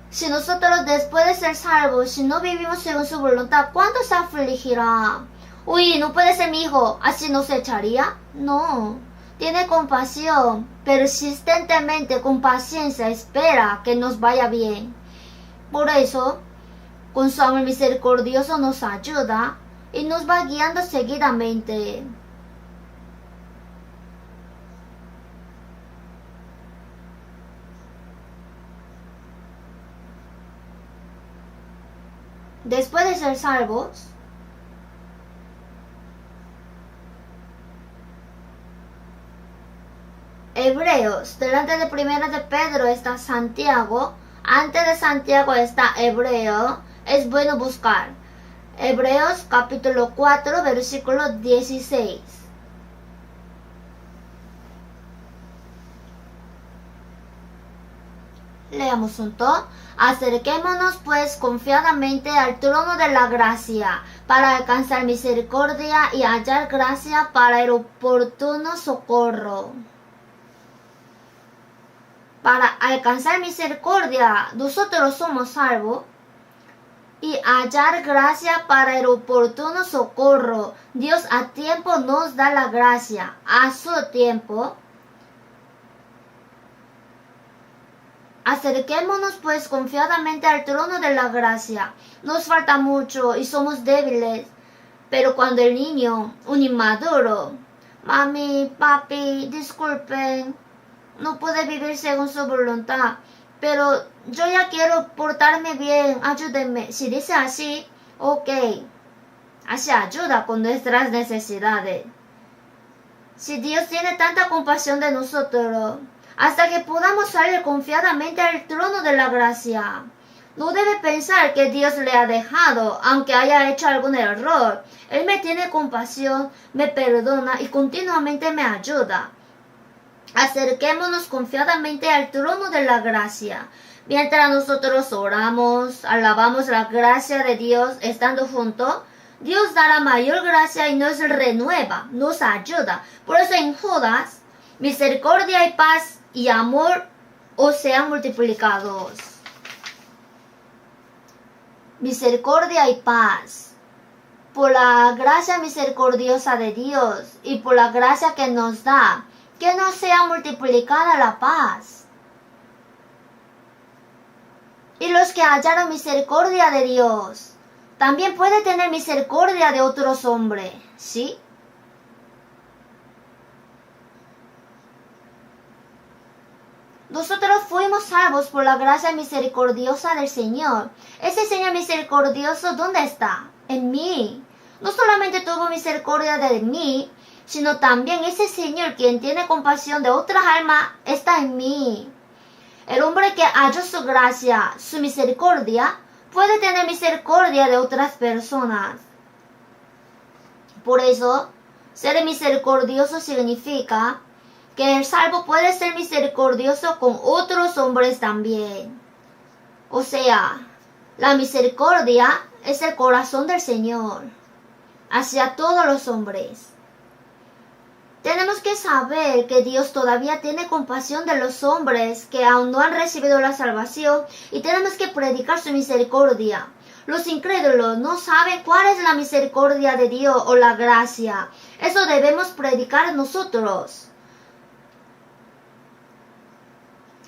si nosotros después de ser salvos, si no vivimos según su voluntad, ¿cuánto se afligirá? Uy, no puede ser mi hijo, ¿así nos echaría? No, tiene compasión, persistentemente, con paciencia, espera que nos vaya bien. Por eso, con su amor misericordioso nos ayuda y nos va guiando seguidamente. Después de ser salvos, Hebreos, delante de 1 de Pedro está Santiago, antes de Santiago está Hebreo, es bueno buscar. Hebreos capítulo 4, versículo 16. Leamos juntos. Acerquémonos pues confiadamente al trono de la gracia, para alcanzar misericordia y hallar gracia para el oportuno socorro. para alcanzar misericordia, nosotros somos salvos, y hallar gracia para el oportuno socorro. Dios a tiempo nos da la gracia, a su tiempo. Acerquémonos pues confiadamente al trono de la gracia. Nos falta mucho y somos débiles, pero cuando el niño, un inmaduro, mami, papi, disculpen, no puede vivir según su voluntad, pero yo ya quiero portarme bien, ayúdenme. Si dice así, ok, así ayuda con nuestras necesidades. Si Dios tiene tanta compasión de nosotros, hasta que podamos salir confiadamente al trono de la gracia. No debe pensar que Dios le ha dejado, aunque haya hecho algún error. Él me tiene compasión, me perdona y continuamente me ayuda. Acerquémonos confiadamente al trono de la gracia. Mientras nosotros oramos, alabamos la gracia de Dios estando juntos, Dios dará mayor gracia y nos renueva, nos ayuda. Por eso en Judas, misericordia y paz y amor os sean multiplicados. Misericordia y paz. Por la gracia misericordiosa de Dios y por la gracia que nos da, que nos sea multiplicada la paz. Y los que hallaron misericordia de Dios, también puede tener misericordia de otros hombres, ¿sí? Nosotros fuimos salvos por la gracia misericordiosa del Señor. Ese Señor misericordioso, ¿dónde está? En mí. No solamente tuvo misericordia de mí, sino también ese Señor quien tiene compasión de otras almas está en mí. El hombre que halló su gracia, su misericordia, puede tener misericordia de otras personas. Por eso, ser misericordioso significa que el salvo puede ser misericordioso con otros hombres también. O sea, la misericordia es el corazón del Señor hacia todos los hombres. Tenemos que saber que Dios todavía tiene compasión de los hombres que aún no han recibido la salvación y tenemos que predicar su misericordia. Los incrédulos no saben cuál es la misericordia de Dios o la gracia. Eso debemos predicar nosotros.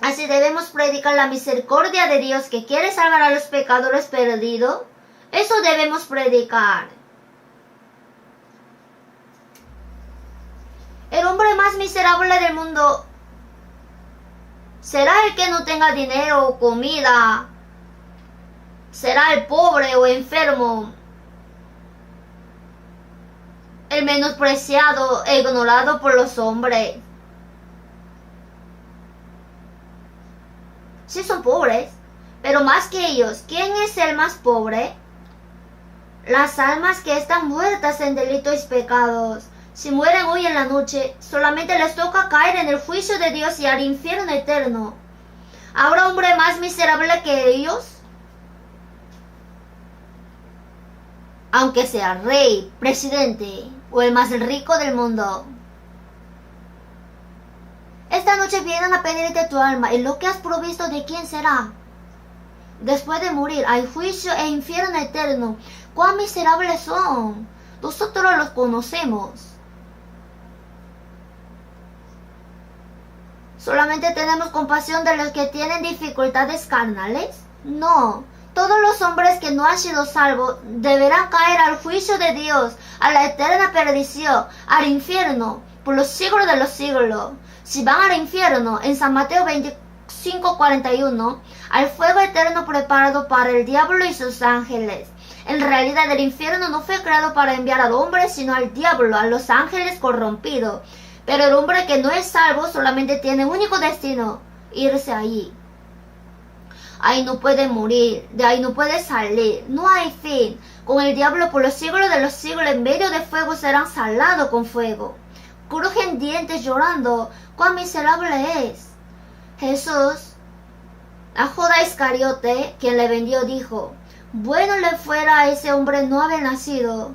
Así debemos predicar la misericordia de Dios que quiere salvar a los pecadores perdidos. Eso debemos predicar. El hombre más miserable del mundo será el que no tenga dinero o comida. Será el pobre o enfermo. El menospreciado e ignorado por los hombres. Sí son pobres, pero más que ellos, ¿quién es el más pobre? Las almas que están muertas en delitos y pecados. Si mueren hoy en la noche, solamente les toca caer en el juicio de Dios y al infierno eterno. ¿Habrá hombre más miserable que ellos? Aunque sea rey, presidente o el más rico del mundo. Esta noche vienen a pedirte tu alma y lo que has provisto, ¿de quién será? Después de morir hay juicio e infierno eterno. ¿Cuán miserables son? Nosotros los conocemos. ¿Solamente tenemos compasión de los que tienen dificultades carnales? No. Todos los hombres que no han sido salvos deberán caer al juicio de Dios, a la eterna perdición, al infierno, por los siglos de los siglos. Si van al infierno, en San Mateo 25:41, al fuego eterno preparado para el diablo y sus ángeles. En realidad el infierno no fue creado para enviar al hombre, sino al diablo, a los ángeles corrompidos. Pero el hombre que no es salvo solamente tiene un único destino, irse allí. Ahí no puede morir, de ahí no puede salir, no hay fin. Con el diablo por los siglos de los siglos en medio de fuego serán salados con fuego. Crujen dientes llorando, cuán miserable es. Jesús, a Judas Iscariote, quien le vendió, dijo: bueno le fuera a ese hombre no haber nacido.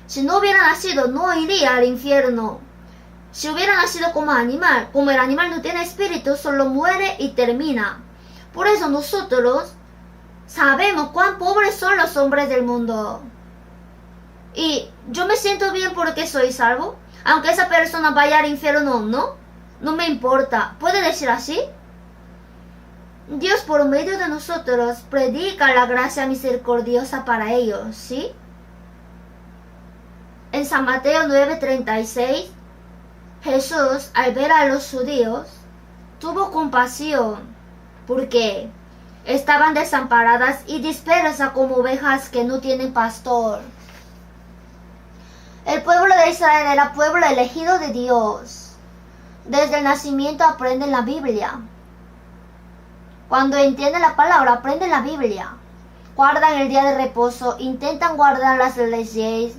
Si no hubiera nacido, no iría al infierno. Si hubiera nacido como animal, como el animal no tiene espíritu, solo muere y termina. Por eso nosotros sabemos cuán pobres son los hombres del mundo. Y yo me siento bien porque soy salvo, aunque esa persona vaya al infierno o no. No me importa. ¿Puede decir así? Dios por medio de nosotros predica la gracia misericordiosa para ellos, ¿sí? En San Mateo 9:36, Jesús, al ver a los judíos, tuvo compasión porque estaban desamparadas y dispersas como ovejas que no tienen pastor. El pueblo de Israel era pueblo elegido de Dios. Desde el nacimiento aprenden la Biblia. Cuando entienden la palabra, aprenden la Biblia. Guardan el día de reposo, intentan guardar las leyes.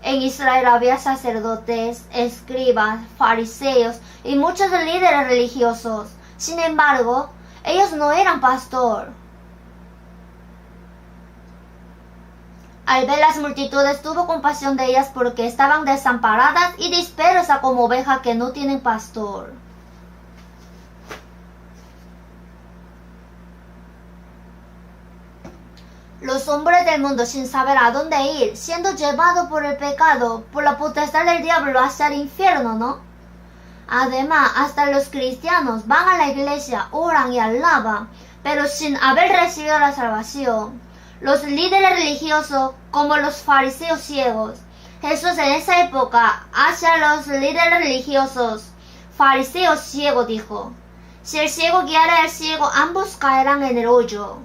En Israel había sacerdotes, escribas, fariseos y muchos líderes religiosos. Sin embargo, ellos no eran pastor. Al ver las multitudes, tuvo compasión de ellas porque estaban desamparadas y dispersas como ovejas que no tienen pastor. Los hombres del mundo, sin saber a dónde ir, siendo llevados por el pecado, por la potestad del diablo hacia el infierno, ¿no? Además, hasta los cristianos van a la iglesia, oran y alaban, pero sin haber recibido la salvación. Los líderes religiosos, como los fariseos ciegos. Jesús en esa época, hacia los líderes religiosos, fariseos ciegos, dijo: si el ciego guiara al ciego, ambos caerán en el hoyo.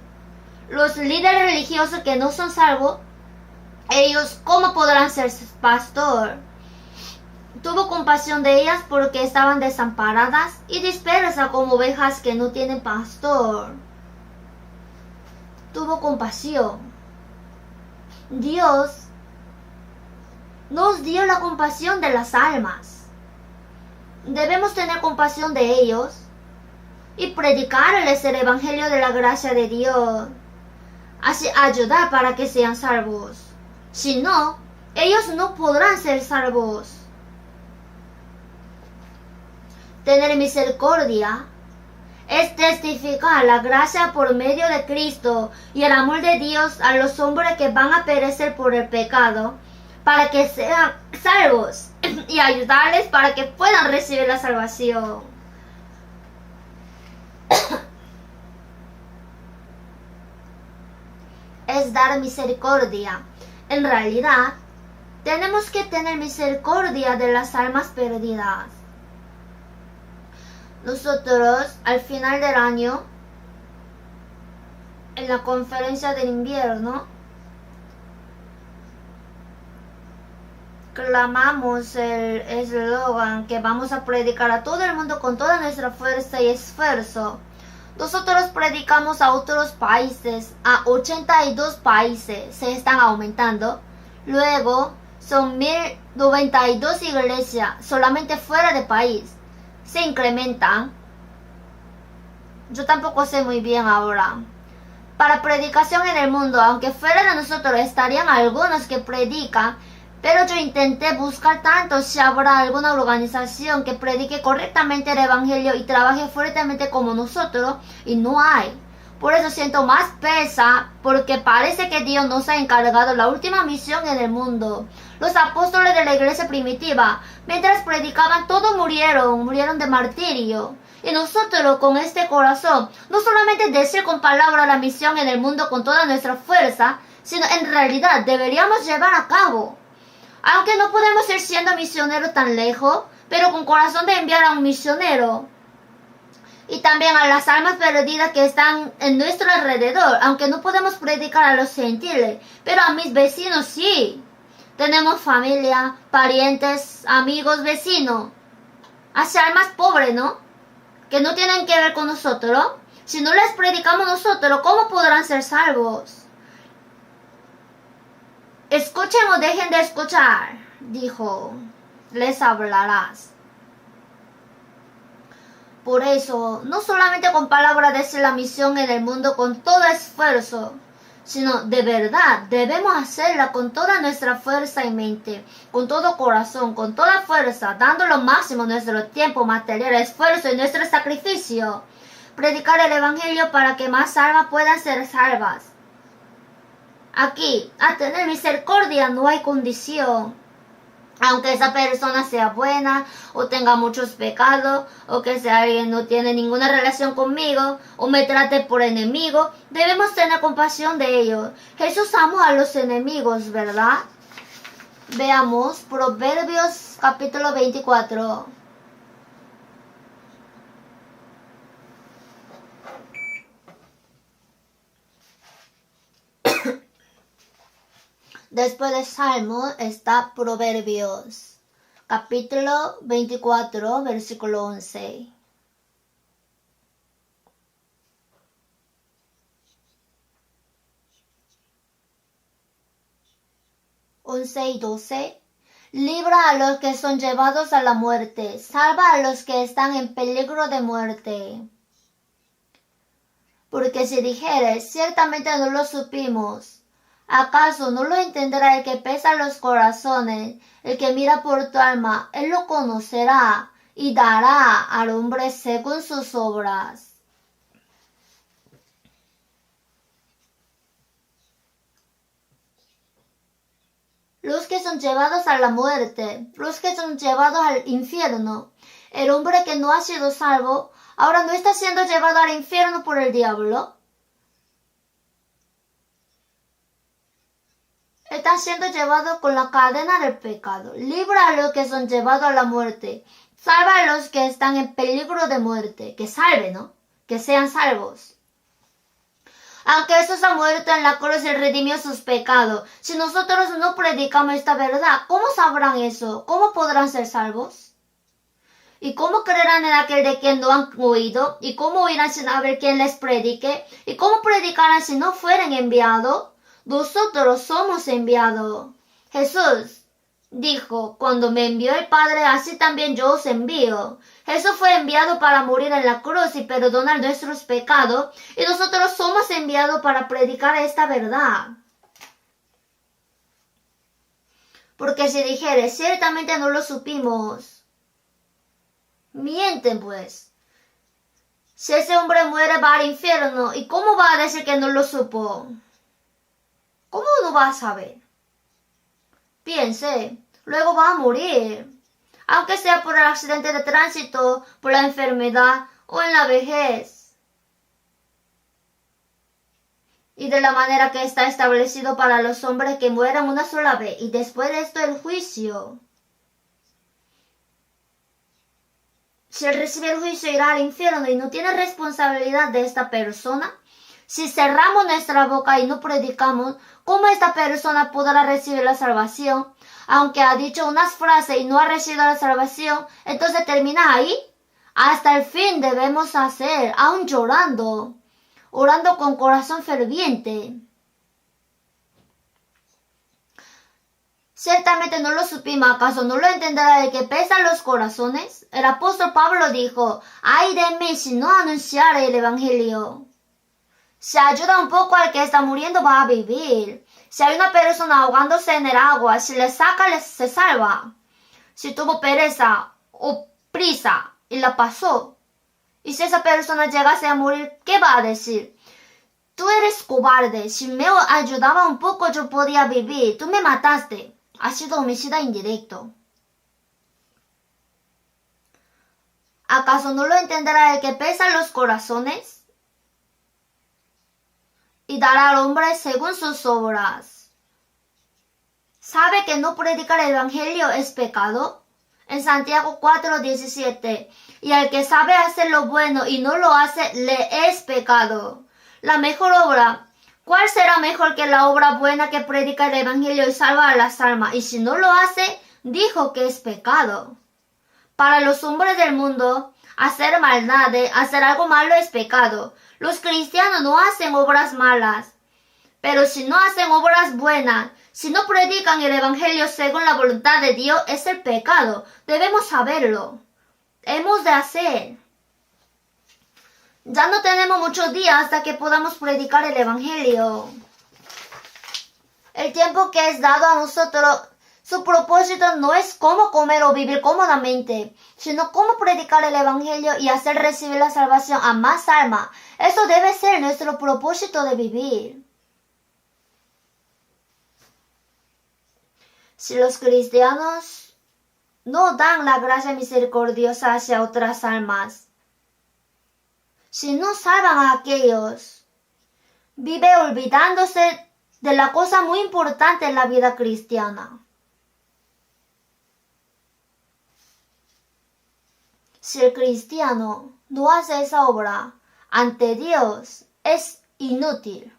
Los líderes religiosos que no son salvos, ellos, ¿cómo podrán ser pastor? Tuvo compasión de ellas porque estaban desamparadas y dispersas como ovejas que no tienen pastor. Tuvo compasión. Dios nos dio la compasión de las almas. Debemos tener compasión de ellos y predicarles el evangelio de la gracia de Dios. Así ayudar para que sean salvos. Si no, ellos no podrán ser salvos. Tener misericordia es testificar la gracia por medio de Cristo y el amor de Dios a los hombres que van a perecer por el pecado, para que sean salvos y ayudarles para que puedan recibir la salvación. Es dar misericordia. En realidad, tenemos que tener misericordia de las almas perdidas. Nosotros, al final del año, en la conferencia del invierno, clamamos el eslogan que vamos a predicar a todo el mundo con toda nuestra fuerza y esfuerzo. Nosotros predicamos a otros países, a 82 países, se están aumentando. Luego, son 1092 iglesias solamente fuera de país. Se incrementan. Yo tampoco sé muy bien ahora. Para predicación en el mundo, aunque fuera de nosotros estarían algunos que predican, pero yo intenté buscar tanto si habrá alguna organización que predique correctamente el evangelio y trabaje fuertemente como nosotros, y no hay. Por eso siento más pesa, porque parece que Dios nos ha encargado la última misión en el mundo. Los apóstoles de la iglesia primitiva, mientras predicaban, todos murieron de martirio. Y nosotros con este corazón, no solamente decir con palabras la misión en el mundo con toda nuestra fuerza, sino en realidad deberíamos llevar a cabo. Aunque no podemos ir siendo misioneros tan lejos, pero con corazón de enviar a un misionero. Y también a las almas perdidas que están en nuestro alrededor, aunque no podemos predicar a los gentiles, pero a mis vecinos sí. Tenemos familia, parientes, amigos, vecinos. Hacia almas pobres, ¿no? Que no tienen que ver con nosotros. Si no les predicamos nosotros, ¿cómo podrán ser salvos? Escuchen o dejen de escuchar, dijo, les hablarás. Por eso, no solamente con palabras decir la misión en el mundo con todo esfuerzo, sino de verdad debemos hacerla con toda nuestra fuerza y mente, con todo corazón, con toda fuerza, dando lo máximo nuestro tiempo, material, esfuerzo y nuestro sacrificio. Predicar el Evangelio para que más almas puedan ser salvas. Aquí, a tener misericordia no hay condición. Aunque esa persona sea buena o tenga muchos pecados o que sea alguien no tiene ninguna relación conmigo o me trate por enemigo, debemos tener compasión de ellos. Jesús amó a los enemigos, ¿verdad? Veamos Proverbios capítulo 24. Después de Salmo está Proverbios, capítulo 24, versículo 11. Y 12. Libra a los que son llevados a la muerte, salva a los que están en peligro de muerte. Porque si dijeres, ciertamente no lo supimos, ¿acaso no lo entenderá el que pesa los corazones, el que mira por tu alma? Él lo conocerá y dará al hombre según sus obras. Los que son llevados a la muerte, los que son llevados al infierno. El hombre que no ha sido salvo, ahora no está siendo llevado al infierno por el diablo. Están siendo llevados con la cadena del pecado. Libra a los que son llevados a la muerte. Salva a los que están en peligro de muerte. Que salven, ¿no? Que sean salvos. Aunque Jesús ha muerto en la cruz y redimió sus pecados, si nosotros no predicamos esta verdad, ¿cómo sabrán eso? ¿Cómo podrán ser salvos? ¿Y cómo creerán en aquel de quien no han oído? ¿Y cómo oirán sin haber quien les predique? ¿Y cómo predicarán si no fueren enviados? Nosotros somos enviados. Jesús dijo, cuando me envió el Padre, así también yo os envío. Jesús fue enviado para morir en la cruz y perdonar nuestros pecados, y nosotros somos enviados para predicar esta verdad. Porque si dijeres, ciertamente no lo supimos, mienten pues. Si ese hombre muere va al infierno, ¿y cómo va a decir que no lo supo? ¿Cómo no va a saber? Piense, luego va a morir, aunque sea por el accidente de tránsito, por la enfermedad o en la vejez. Y de la manera que está establecido para los hombres que mueran una sola vez y después de esto el juicio. Si él recibe el juicio irá al infierno y no tiene responsabilidad de esta persona. Si cerramos nuestra boca y no predicamos, ¿cómo esta persona podrá recibir la salvación? Aunque ha dicho unas frases y no ha recibido la salvación, entonces termina ahí. Hasta el fin debemos hacer, aún llorando, orando con corazón ferviente. Ciertamente no lo supimos, ¿acaso no lo entenderá el que pesa los corazones? El apóstol Pablo dijo, ay de mí si no anunciare el Evangelio. Si ayuda un poco al que está muriendo, va a vivir. Si hay una persona ahogándose en el agua, si le saca, se salva. Si tuvo pereza o prisa y la pasó, y si esa persona llegase a morir, ¿qué va a decir? Tú eres cobarde. Si me ayudaba un poco, yo podía vivir. Tú me mataste. Ha sido homicida indirecto. ¿Acaso no lo entenderá el que pesa los corazones? Y dará al hombre según sus obras. ¿Sabe que no predicar el Evangelio es pecado? En Santiago 4:17. Y al que sabe hacer lo bueno y no lo hace, le es pecado. La mejor obra. ¿Cuál será mejor que la obra buena que predica el Evangelio y salva a las almas? Y si no lo hace, dijo que es pecado. Para los hombres del mundo, hacer maldades, hacer algo malo es pecado. Los cristianos no hacen obras malas, pero si no hacen obras buenas, si no predican el Evangelio según la voluntad de Dios, es el pecado. Debemos saberlo. Hemos de hacer. Ya no tenemos muchos días hasta que podamos predicar el Evangelio. El tiempo que es dado a nosotros, su propósito no es cómo comer o vivir cómodamente, sino cómo predicar el Evangelio y hacer recibir la salvación a más almas. Eso debe ser nuestro propósito de vivir. Si los cristianos no dan la gracia misericordiosa hacia otras almas, si no salvan a aquellos, vive olvidándose de la cosa muy importante en la vida cristiana. Si el cristiano no hace esa obra, ante Dios es inútil.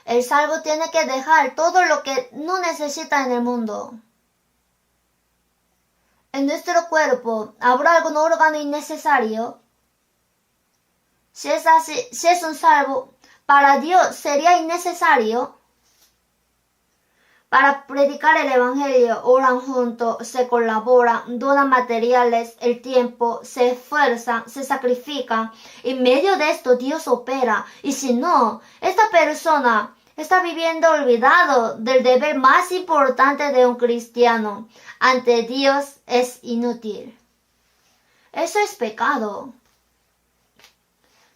El salvo tiene que dejar todo lo que no necesita en el mundo. ¿En nuestro cuerpo habrá algún órgano innecesario? Si es así, si es un salvo, para Dios sería innecesario. Para predicar el Evangelio, oran juntos, se colaboran, donan materiales, el tiempo, se esfuerzan, se sacrifican. En medio de esto Dios opera. Y si no, esta persona está viviendo olvidado del deber más importante de un cristiano. Ante Dios es inútil. Eso es pecado.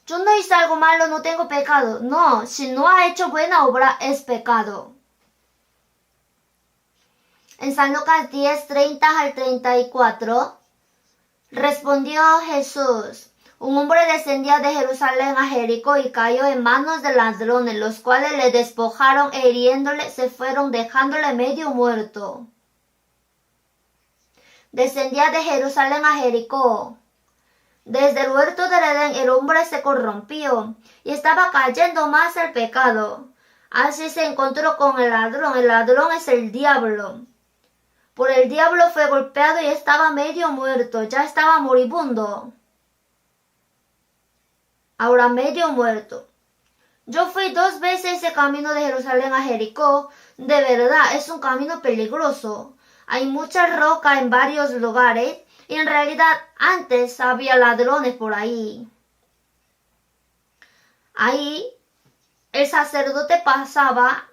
Yo no hice algo malo, no tengo pecado. No, si no ha hecho buena obra, es pecado. En San Lucas 10, 30 al 34, respondió Jesús: un hombre descendía de Jerusalén a Jericó y cayó en manos de ladrones, los cuales le despojaron e hiriéndole se fueron, dejándole medio muerto. Descendía de Jerusalén a Jericó. Desde el huerto del Edén el hombre se corrompió y estaba cayendo más al pecado. Así se encontró con el ladrón es el diablo. Por el diablo fue golpeado y estaba medio muerto, ya estaba moribundo. Ahora medio muerto. Yo fui 2 veces ese camino de Jerusalén a Jericó. De verdad, es un camino peligroso. Hay mucha roca en varios lugares y en realidad antes había ladrones por ahí. Ahí el sacerdote pasaba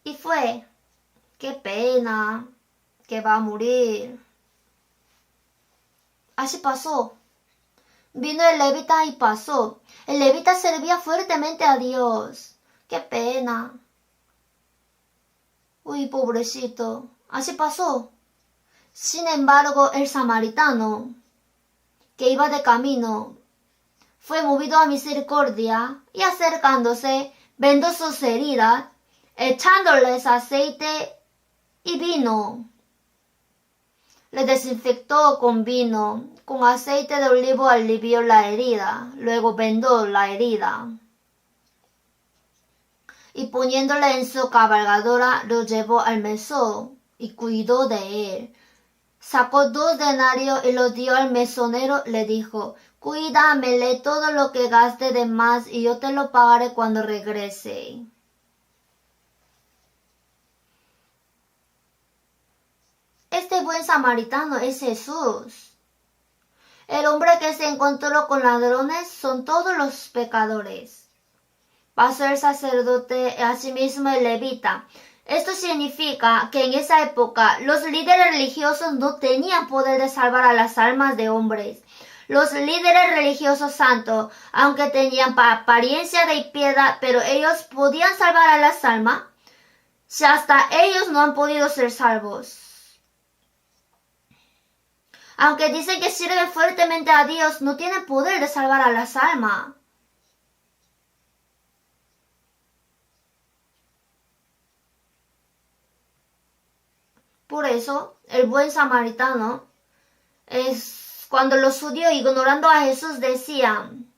y fue: qué pena, que va a morir. Así pasó. Vino el levita y pasó. El levita servía fuertemente a Dios. Qué pena. Uy, pobrecito. Así pasó. Sin embargo, el samaritano, que iba de camino, fue movido a misericordia y acercándose, vendó sus heridas, echándoles aceite y vino. Le desinfectó con vino, con aceite de olivo alivió la herida, luego vendó la herida. Y poniéndole en su cabalgadora, lo llevó al mesón y cuidó de él. Sacó 2 denarios y los dio al mesonero, le dijo: cuídamele todo lo que gaste de más y yo te lo pagaré cuando regrese. Este buen samaritano es Jesús. El hombre que se encontró con ladrones son todos los pecadores. Pasó el sacerdote, asimismo el levita. Esto significa que en esa época los líderes religiosos no tenían poder de salvar a las almas de hombres. Los líderes religiosos santos, aunque tenían apariencia de piedad, pero ellos podían salvar a las almas, si hasta ellos no han podido ser salvos. Aunque dicen que sirven fuertemente a Dios, no tienen poder de salvar a las almas. Por eso, el buen samaritano es cuando los judíos, ignorando a Jesús, decían: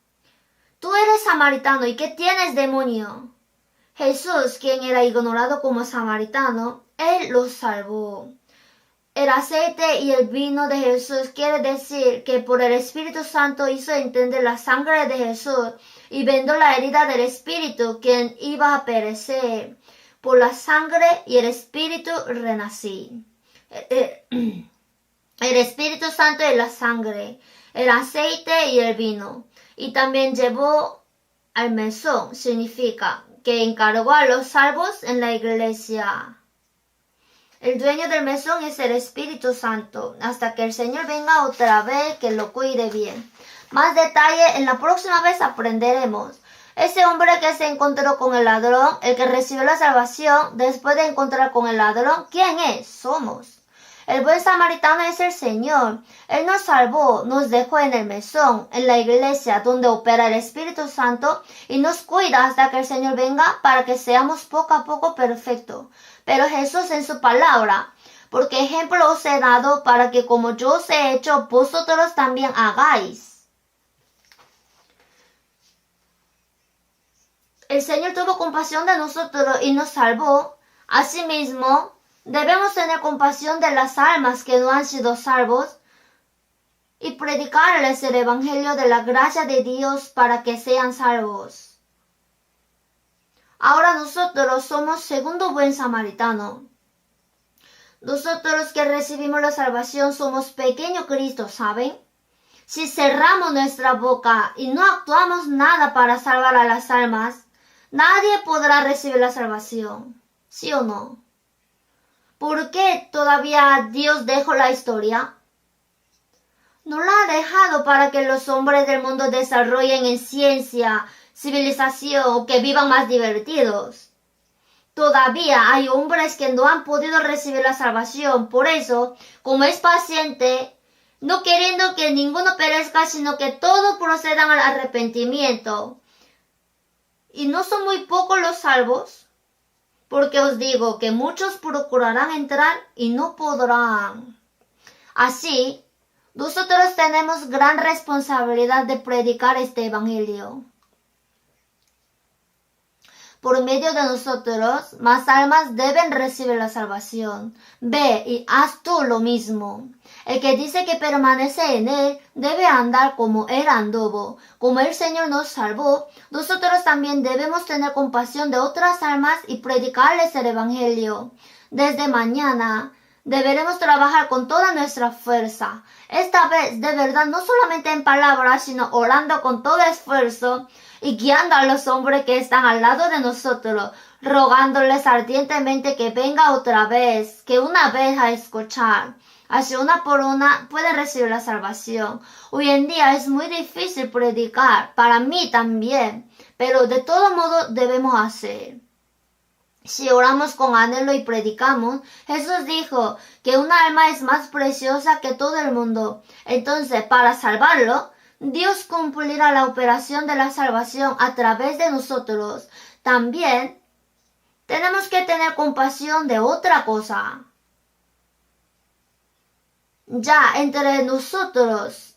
tú eres samaritano y ¿qué tienes, demonio? Jesús, quien era ignorado como samaritano, él los salvó. El aceite y el vino de Jesús quiere decir que por el Espíritu Santo hizo entender la sangre de Jesús y vendó la herida del Espíritu, quien iba a perecer. Por la sangre y el Espíritu renací. El Espíritu Santo y la sangre, el aceite y el vino. Y también llevó al mesón, significa que encargó a los salvos en la iglesia. El dueño del mesón es el Espíritu Santo, hasta que el Señor venga otra vez, que lo cuide bien. Más detalle en la próxima vez aprenderemos. Ese hombre que se encontró con el ladrón, el que recibió la salvación después de encontrar con el ladrón, ¿quién es? Somos. El buen samaritano es el Señor. Él nos salvó, nos dejó en el mesón, en la iglesia donde opera el Espíritu Santo y nos cuida hasta que el Señor venga para que seamos poco a poco perfectos. Pero Jesús en su palabra, porque ejemplo os he dado para que como yo os he hecho, vosotros también hagáis. El Señor tuvo compasión de nosotros y nos salvó. Asimismo, debemos tener compasión de las almas que no han sido salvos y predicarles el evangelio de la gracia de Dios para que sean salvos. Ahora nosotros somos segundo buen samaritano. Nosotros que recibimos la salvación somos pequeño Cristo, ¿saben? Si cerramos nuestra boca y no actuamos nada para salvar a las almas, nadie podrá recibir la salvación. ¿Sí o no? ¿Por qué todavía Dios dejó la historia? No la ha dejado para que los hombres del mundo desarrollen en ciencia, civilización o que vivan más divertidos. Todavía hay hombres que no han podido recibir la salvación. Por eso, como es paciente, no queriendo que ninguno perezca, sino que todos procedan al arrepentimiento. ¿Y no son muy pocos los salvos? Porque os digo que muchos procurarán entrar y no podrán. Así, nosotros tenemos gran responsabilidad de predicar este evangelio. Por medio de nosotros, más almas deben recibir la salvación. Ve y haz tú lo mismo. El que dice que permanece en él debe andar como él anduvo. Como el Señor nos salvó, nosotros también debemos tener compasión de otras almas y predicarles el evangelio. Desde mañana deberemos trabajar con toda nuestra fuerza. Esta vez, de verdad, no solamente en palabras, sino orando con todo esfuerzo y guiando a los hombres que están al lado de nosotros, rogándoles ardientemente que venga otra vez, que una vez a escuchar. Así una por una pueden recibir la salvación. Hoy en día es muy difícil predicar, para mí también, pero de todo modo debemos hacer. Si oramos con anhelo y predicamos, Jesús dijo que una alma es más preciosa que todo el mundo. Entonces, para salvarlo, Dios cumplirá la operación de la salvación a través de nosotros. También tenemos que tener compasión de otra cosa. Ya entre nosotros,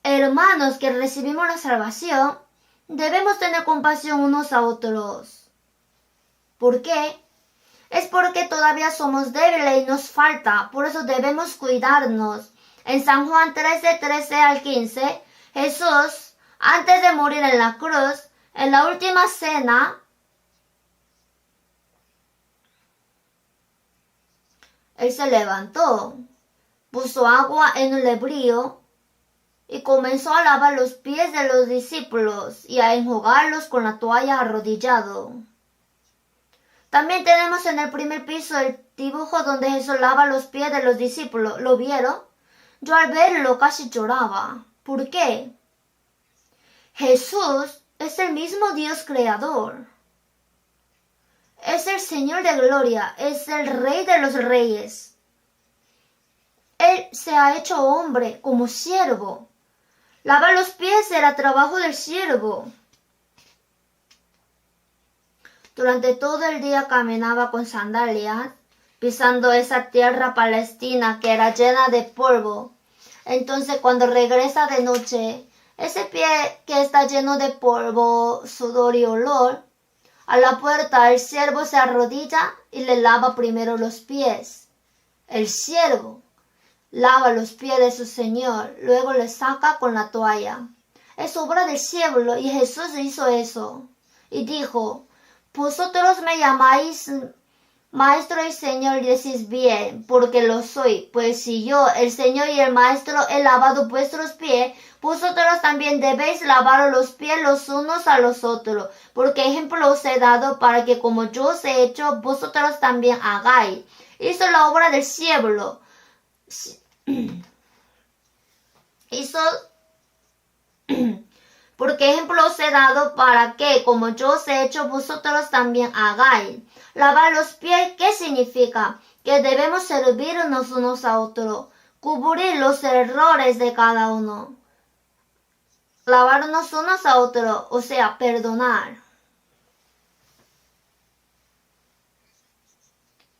hermanos que recibimos la salvación, debemos tener compasión unos a otros. ¿Por qué? Es porque todavía somos débiles y nos falta, por eso debemos cuidarnos. En San Juan 13 al 15, Jesús, antes de morir en la cruz, en la última cena, Él se levantó, puso agua en un lebrillo y comenzó a lavar los pies de los discípulos y a enjugarlos con la toalla arrodillado. También tenemos en el primer piso el dibujo donde Jesús lava los pies de los discípulos. ¿Lo vieron? Yo al verlo casi lloraba. ¿Por qué? Jesús es el mismo Dios creador. Es el Señor de gloria, es el Rey de los reyes. Él se ha hecho hombre como siervo. Lavar los pies era trabajo del siervo. Durante todo el día caminaba con sandalias, pisando esa tierra palestina que era llena de polvo. Entonces cuando regresa de noche, ese pie que está lleno de polvo, sudor y olor, a la puerta el siervo se arrodilla y le lava primero los pies. El siervo lava los pies de su señor, luego le saca con la toalla. Es obra del siervo y Jesús hizo eso. Y dijo: vosotros me llamáis Maestro y Señor, decís bien, porque lo soy, pues si yo, el Señor y el Maestro, he lavado vuestros pies, vosotros también debéis lavar los pies los unos a los otros, porque ejemplo os he dado para que como yo os he hecho, vosotros también hagáis. Hizo la obra del cielo. Hizo porque ejemplo os he dado para que, como yo os he hecho, vosotros también hagáis. Lavar los pies, ¿qué significa? Que debemos servirnos unos a otros, cubrir los errores de cada uno. Lavarnos unos a otros, o sea, perdonar.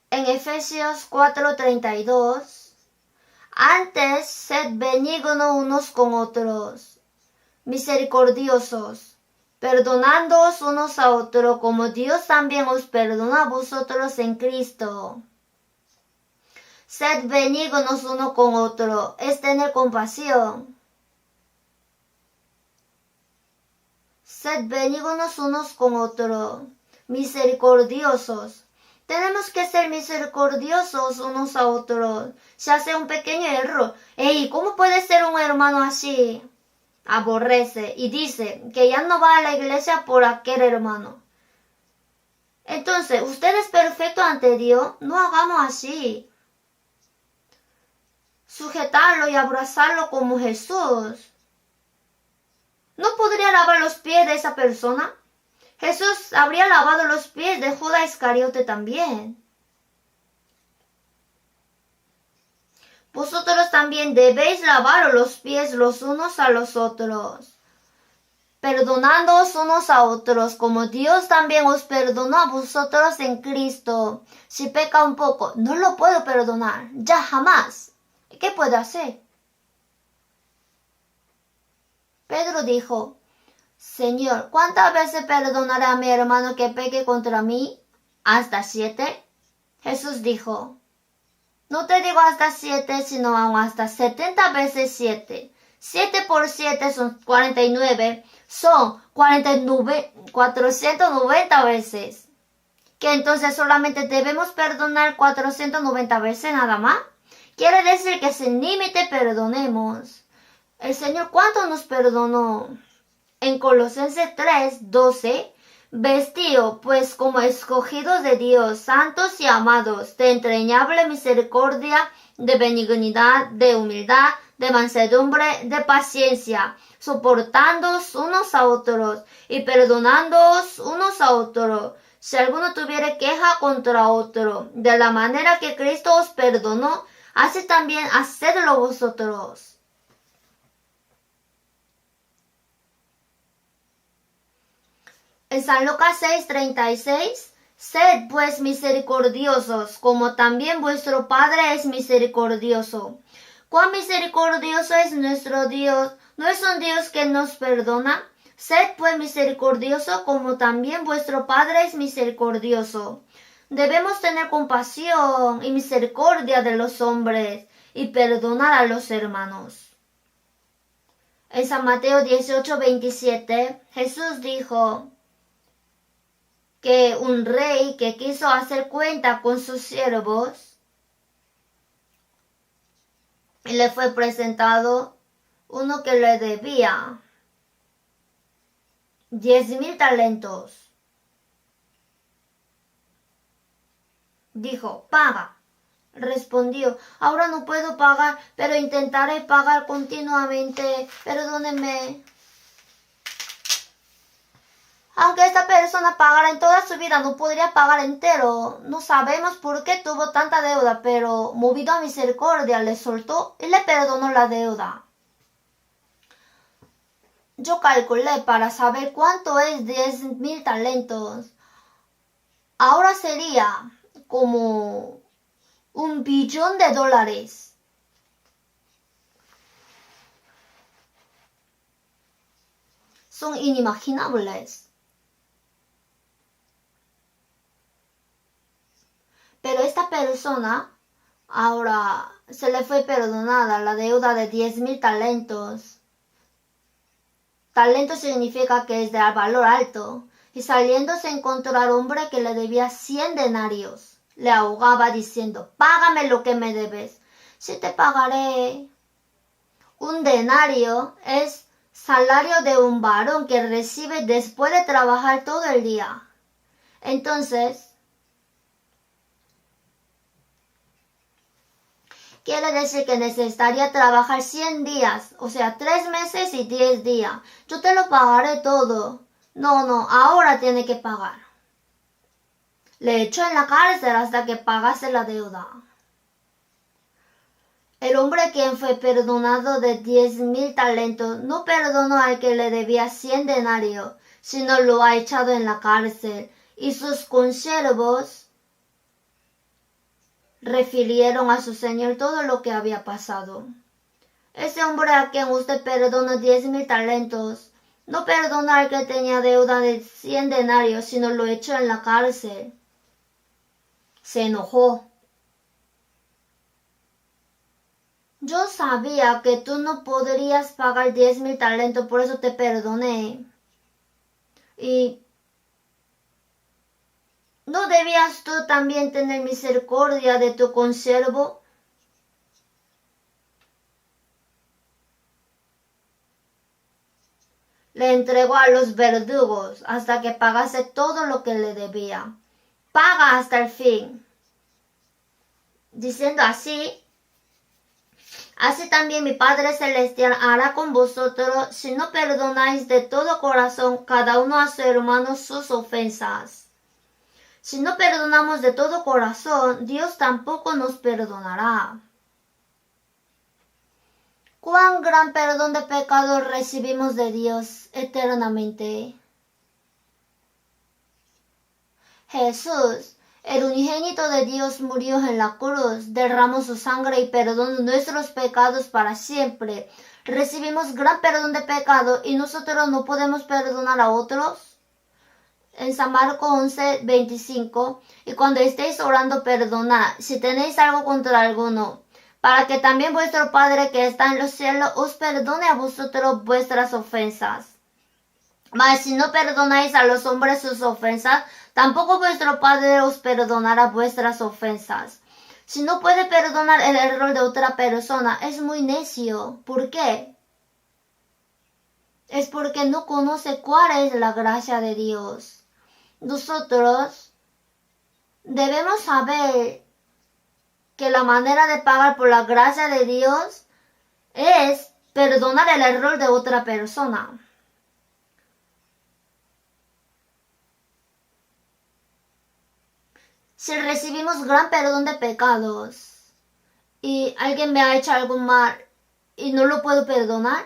En Efesios 4:32, antes sed benignos unos con otros, misericordiosos, perdonándoos unos a otros, como Dios también os perdonó a vosotros en Cristo. Sed benignos uno con otro, es tener compasión. Sed benignos unos con otros, misericordiosos. Tenemos que ser misericordiosos unos a otros. Se hace un pequeño error. ¡Ey! ¿Cómo puede ser un hermano así? Aborrece y dice que ya no va a la iglesia por aquel hermano. Entonces, usted es perfecto ante Dios, no hagamos así. Sujetarlo y abrazarlo como Jesús. ¿No podría lavar los pies de esa persona? Jesús habría lavado los pies de Judas Iscariote también. Vosotros también debéis lavar los pies los unos a los otros, perdonándoos unos a otros, como Dios también os perdonó a vosotros en Cristo. Si peca un poco, no lo puedo perdonar, ya jamás. ¿Qué puedo hacer? Pedro dijo, Señor, ¿cuántas veces perdonaré a mi hermano que peque contra mí? ¿Hasta 7? Jesús dijo, no te digo hasta 7, sino aún hasta 70 veces 7. 7 por 7 son 49, son 490 veces. ¿Que entonces solamente debemos perdonar 490 veces nada más? Quiere decir que sin límite perdonemos. El Señor, ¿cuánto nos perdonó? En Colosenses 3:12, vestido pues como escogidos de Dios, santos y amados, de entrañable misericordia, de benignidad, de humildad, de mansedumbre, de paciencia, soportándoos unos a otros y perdonándoos unos a otros, si alguno tuviere queja contra otro, de la manera que Cristo os perdonó, así también hacedlo vosotros. En San Lucas 6:36, sed pues misericordiosos, como también vuestro Padre es misericordioso. ¿Cuán misericordioso es nuestro Dios? ¿No es un Dios que nos perdona? Sed pues misericordioso, como también vuestro Padre es misericordioso. Debemos tener compasión y misericordia de los hombres y perdonar a los hermanos. En San Mateo 18:27, Jesús dijo que un rey que quiso hacer cuenta con sus siervos y le fue presentado uno que le debía 10,000 talentos. Dijo, paga. Respondió, ahora no puedo pagar, pero intentaré pagar continuamente. Perdónenme. Aunque esta persona pagara en toda su vida, no podría pagar entero. No sabemos por qué tuvo tanta deuda, pero movido a misericordia le soltó y le perdonó la deuda. Yo calculé para saber cuánto es 10,000 talentos. Ahora sería como $1 billón. Son inimaginables. Pero esta persona ahora se le fue perdonada la deuda de 10,000 talentos. Talento significa que es de valor alto. Y saliendo se encontró al hombre que le debía 100 denarios. le ahogaba diciendo, págame lo que me debes. Sí te pagaré. Un denario es salario de un varón que recibe después de trabajar todo el día. Entonces, quiere decir que necesitaría trabajar 100 días, o sea, 3 meses y 10 días. Yo te lo pagaré todo. No, ahora tiene que pagar. Le echó en la cárcel hasta que pagase la deuda. El hombre quien fue perdonado de 10,000 talentos no perdonó al que le debía 100 denarios, sino lo ha echado en la cárcel. Y sus consiervos refirieron a su señor todo lo que había pasado. Ese hombre a quien usted perdonó 10,000 talentos, no perdonó al que tenía deuda de 100 denarios, sino lo echó en la cárcel. Se enojó. Yo sabía que tú no podrías pagar 10,000 talentos, por eso te perdoné. Y ¿no debías tú también tener misericordia de tu consiervo? Le entregó a los verdugos hasta que pagase todo lo que le debía. Paga hasta el fin. Diciendo así también mi Padre Celestial hará con vosotros si no perdonáis de todo corazón cada uno a su hermano sus ofensas. Si no perdonamos de todo corazón, Dios tampoco nos perdonará. ¿Cuán gran perdón de pecados recibimos de Dios eternamente? Jesús, el unigénito de Dios, murió en la cruz, derramó su sangre y perdonó nuestros pecados para siempre. Recibimos gran perdón de pecado y nosotros no podemos perdonar a otros. En San Marcos 11:25, y cuando estéis orando, perdonad si tenéis algo contra alguno, para que también vuestro Padre que está en los cielos os perdone a vosotros vuestras ofensas. Mas si no perdonáis a los hombres sus ofensas, tampoco vuestro Padre os perdonará vuestras ofensas. Si no puede perdonar el error de otra persona, es muy necio. ¿Por qué? Es porque no conoce cuál es la gracia de Dios. Nosotros debemos saber que la manera de pagar por la gracia de Dios es perdonar el error de otra persona. Si recibimos gran perdón de pecados y alguien me ha hecho algo mal y no lo puedo perdonar,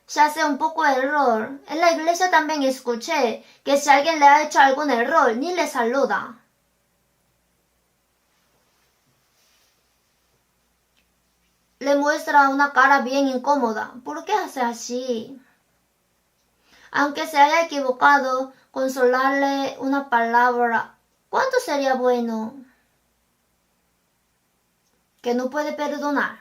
se hace un poco error. En la iglesia también escuché que si alguien le ha hecho algún error, ni le saluda. Le muestra una cara bien incómoda. ¿Por qué hace así? Aunque se haya equivocado, consolarle una palabra. ¿Cuánto sería bueno? Que no puede perdonar.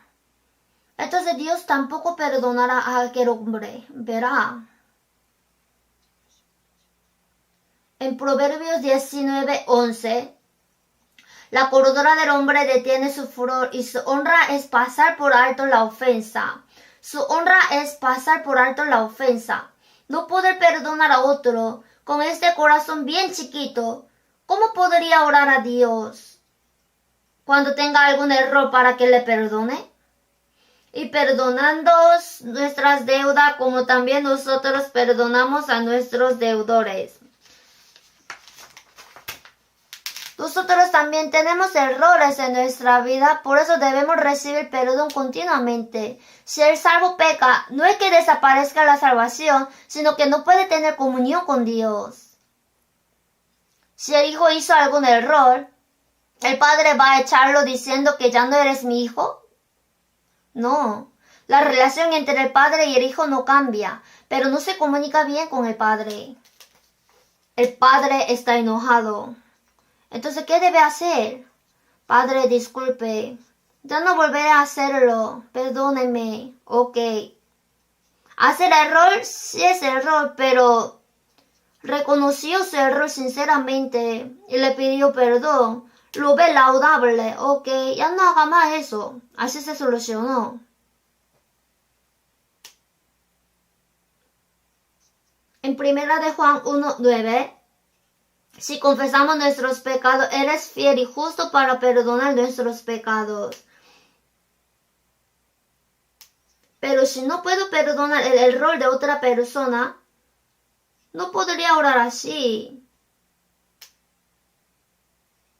Entonces Dios tampoco perdonará a aquel hombre. Verá. En Proverbios 19:11, la cordura del hombre detiene su furor y su honra es pasar por alto la ofensa. Su honra es pasar por alto la ofensa. No poder perdonar a otro con este corazón bien chiquito. ¿Cómo podría orar a Dios cuando tenga algún error para que le perdone? Y perdonándoos nuestras deudas como también nosotros perdonamos a nuestros deudores. Nosotros también tenemos errores en nuestra vida, por eso debemos recibir perdón continuamente. Si el salvo peca, no es que desaparezca la salvación, sino que no puede tener comunión con Dios. Si el hijo hizo algún error, ¿el padre va a echarlo diciendo que ya no eres mi hijo? No, la relación entre el padre y el hijo no cambia, pero no se comunica bien con el padre. El padre está enojado. Entonces, ¿qué debe hacer? Padre, disculpe, ya no volveré a hacerlo, perdóneme, ok. Hacer error, sí es error, pero reconoció su error sinceramente y le pidió perdón. lo ve laudable, ok, ya no haga más eso. Así se solucionó. En 1 de Juan 1:9, si confesamos nuestros pecados, Él es fiel y justo para perdonar nuestros pecados. Pero si no puedo perdonar el error de otra persona, no podría orar así.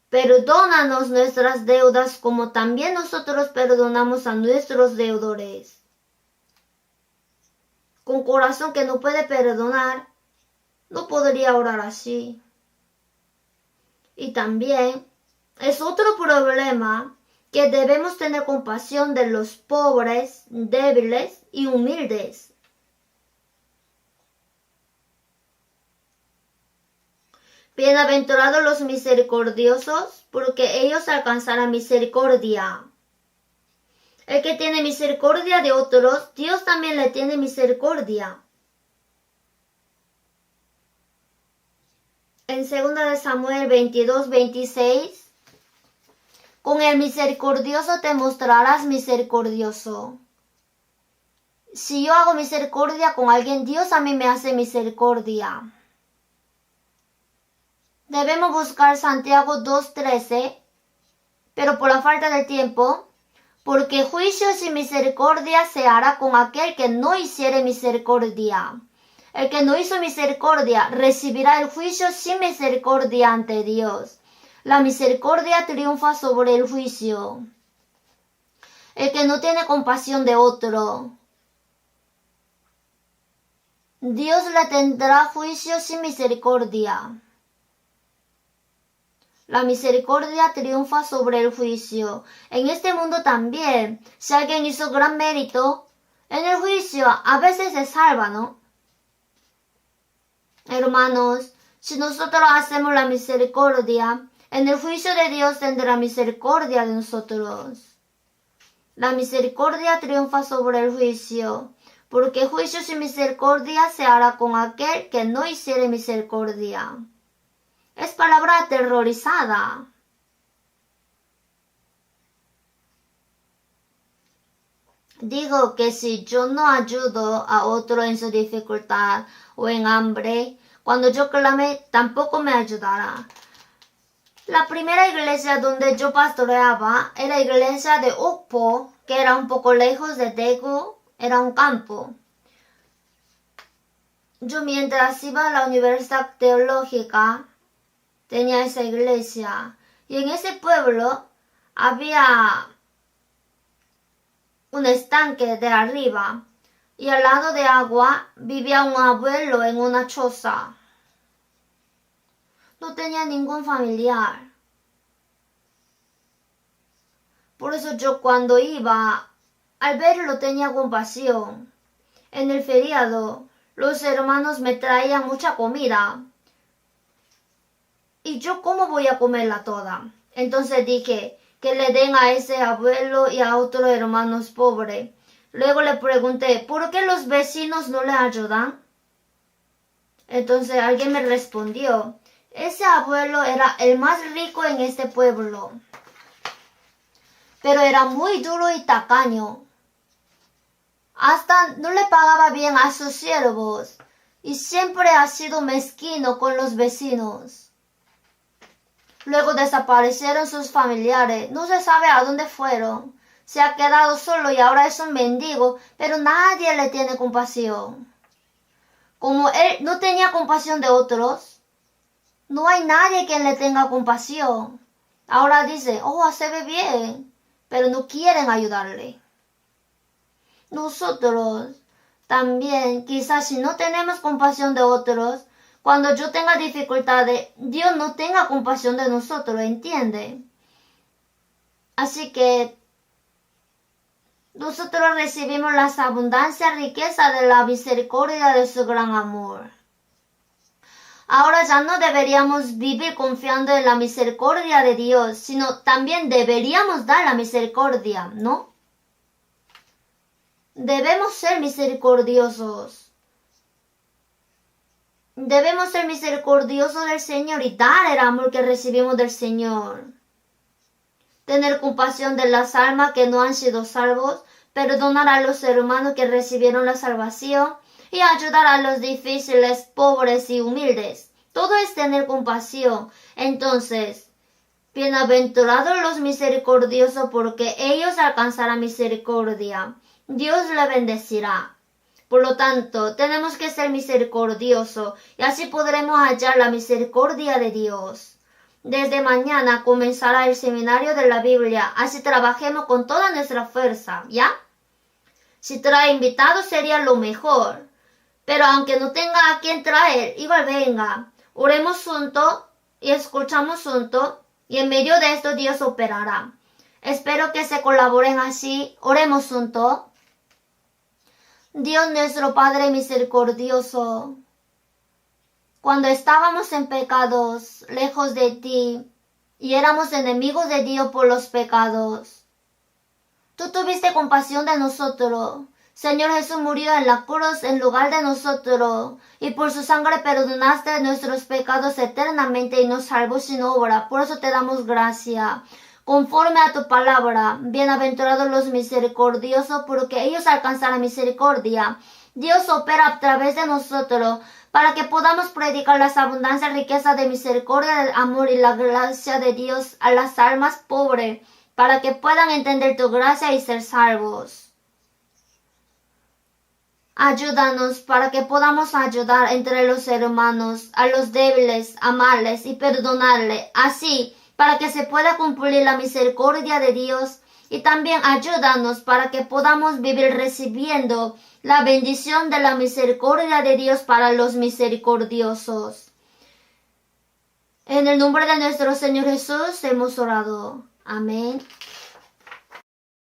Perdónanos nuestras deudas como también nosotros perdonamos a nuestros deudores. Con corazón que no puede perdonar, no podría orar así. Y también es otro problema que debemos tener compasión de los pobres, débiles y humildes. Bienaventurados los misericordiosos, porque ellos alcanzarán misericordia. El que tiene misericordia de otros, Dios también le tiene misericordia. En 2 de Samuel 22:26, con el misericordioso te mostrarás misericordioso. Si yo hago misericordia con alguien, Dios a mí me hace misericordia. Debemos buscar Santiago 2:13, pero por la falta de tiempo, porque juicio sin misericordia se hará con aquel que no hiciere misericordia. El que no hizo misericordia recibirá el juicio sin misericordia ante Dios. La misericordia triunfa sobre el juicio. El que no tiene compasión de otro, Dios le tendrá juicio sin misericordia. La misericordia triunfa sobre el juicio. En este mundo también, si alguien hizo gran mérito, en el juicio a veces se salva, ¿no? Hermanos, si nosotros hacemos la misericordia, en el juicio de Dios tendrá misericordia de nosotros. La misericordia triunfa sobre el juicio, porque juicio sin misericordia se hará con aquel que no hiciere misericordia. Es palabra aterrorizada. Digo que si yo no ayudo a otro en su dificultad o en hambre, cuando yo clame, tampoco me ayudará. La primera iglesia donde yo pastoreaba era la iglesia de Ukpo, que era un poco lejos de Daegu, era un campo. Yo mientras iba a la universidad teológica, tenía esa iglesia, y en ese pueblo había un estanque de arriba, y al lado de agua vivía un abuelo en una choza. No tenía ningún familiar. Por eso yo cuando iba, al verlo tenía compasión. En el feriado, los hermanos me traían mucha comida. ¿Y yo cómo voy a comerla toda? Entonces dije que le den a ese abuelo y a otros hermanos pobres. Luego le pregunté, ¿por qué los vecinos no le ayudan? Entonces alguien me respondió, ese abuelo era el más rico en este pueblo, pero era muy duro y tacaño. Hasta no le pagaba bien a sus siervos y siempre ha sido mezquino con los vecinos. Luego desaparecieron sus familiares, no se sabe a dónde fueron. Se ha quedado solo y ahora es un mendigo, pero nadie le tiene compasión. Como él no tenía compasión de otros, no hay nadie quien le tenga compasión. Ahora dice, se ve bien, pero no quieren ayudarle. Nosotros también, quizás si no tenemos compasión de otros, cuando yo tenga dificultades, Dios no tenga compasión de nosotros, ¿entiende? Así que nosotros recibimos las abundancias, riqueza de la misericordia de su gran amor. Ahora ya no deberíamos vivir confiando en la misericordia de Dios, sino también deberíamos dar la misericordia, ¿no? Debemos ser misericordiosos. Debemos ser misericordiosos del Señor y dar el amor que recibimos del Señor. tener compasión de las almas que no han sido salvos, perdonar a los hermanos que recibieron la salvación y ayudar a los difíciles, pobres y humildes. Todo es tener compasión. Entonces, bienaventurados los misericordiosos, porque ellos alcanzarán misericordia. Dios le bendecirá. Por lo tanto, tenemos que ser misericordiosos y así podremos hallar la misericordia de Dios. Desde mañana comenzará el seminario de la Biblia, así trabajemos con toda nuestra fuerza, ¿ya? Si trae invitados sería lo mejor, pero aunque no tenga a quien traer, igual venga. Oremos juntos y escuchamos juntos, y en medio de esto Dios operará. Espero que se colaboren así. Oremos juntos. Dios nuestro Padre misericordioso, cuando estábamos en pecados, lejos de ti, y éramos enemigos de Dios por los pecados, tú tuviste compasión de nosotros. Señor Jesús murió en la cruz en lugar de nosotros, y por su sangre perdonaste nuestros pecados eternamente y nos salvó sin obra. Por eso te damos gracia. Conforme a tu palabra, bienaventurados los misericordiosos, porque ellos alcanzarán misericordia. Dios opera a través de nosotros para que podamos predicar las abundancias, riquezas de misericordia, del amor y la gracia de Dios a las almas pobres, para que puedan entender tu gracia y ser salvos. Ayúdanos para que podamos ayudar entre los hermanos, a los débiles, amarles y perdonarles, así para que se pueda cumplir la misericordia de Dios, y también ayúdanos para que podamos vivir recibiendo la bendición de la misericordia de Dios para los misericordiosos. En el nombre de nuestro Señor Jesús hemos orado. Amén.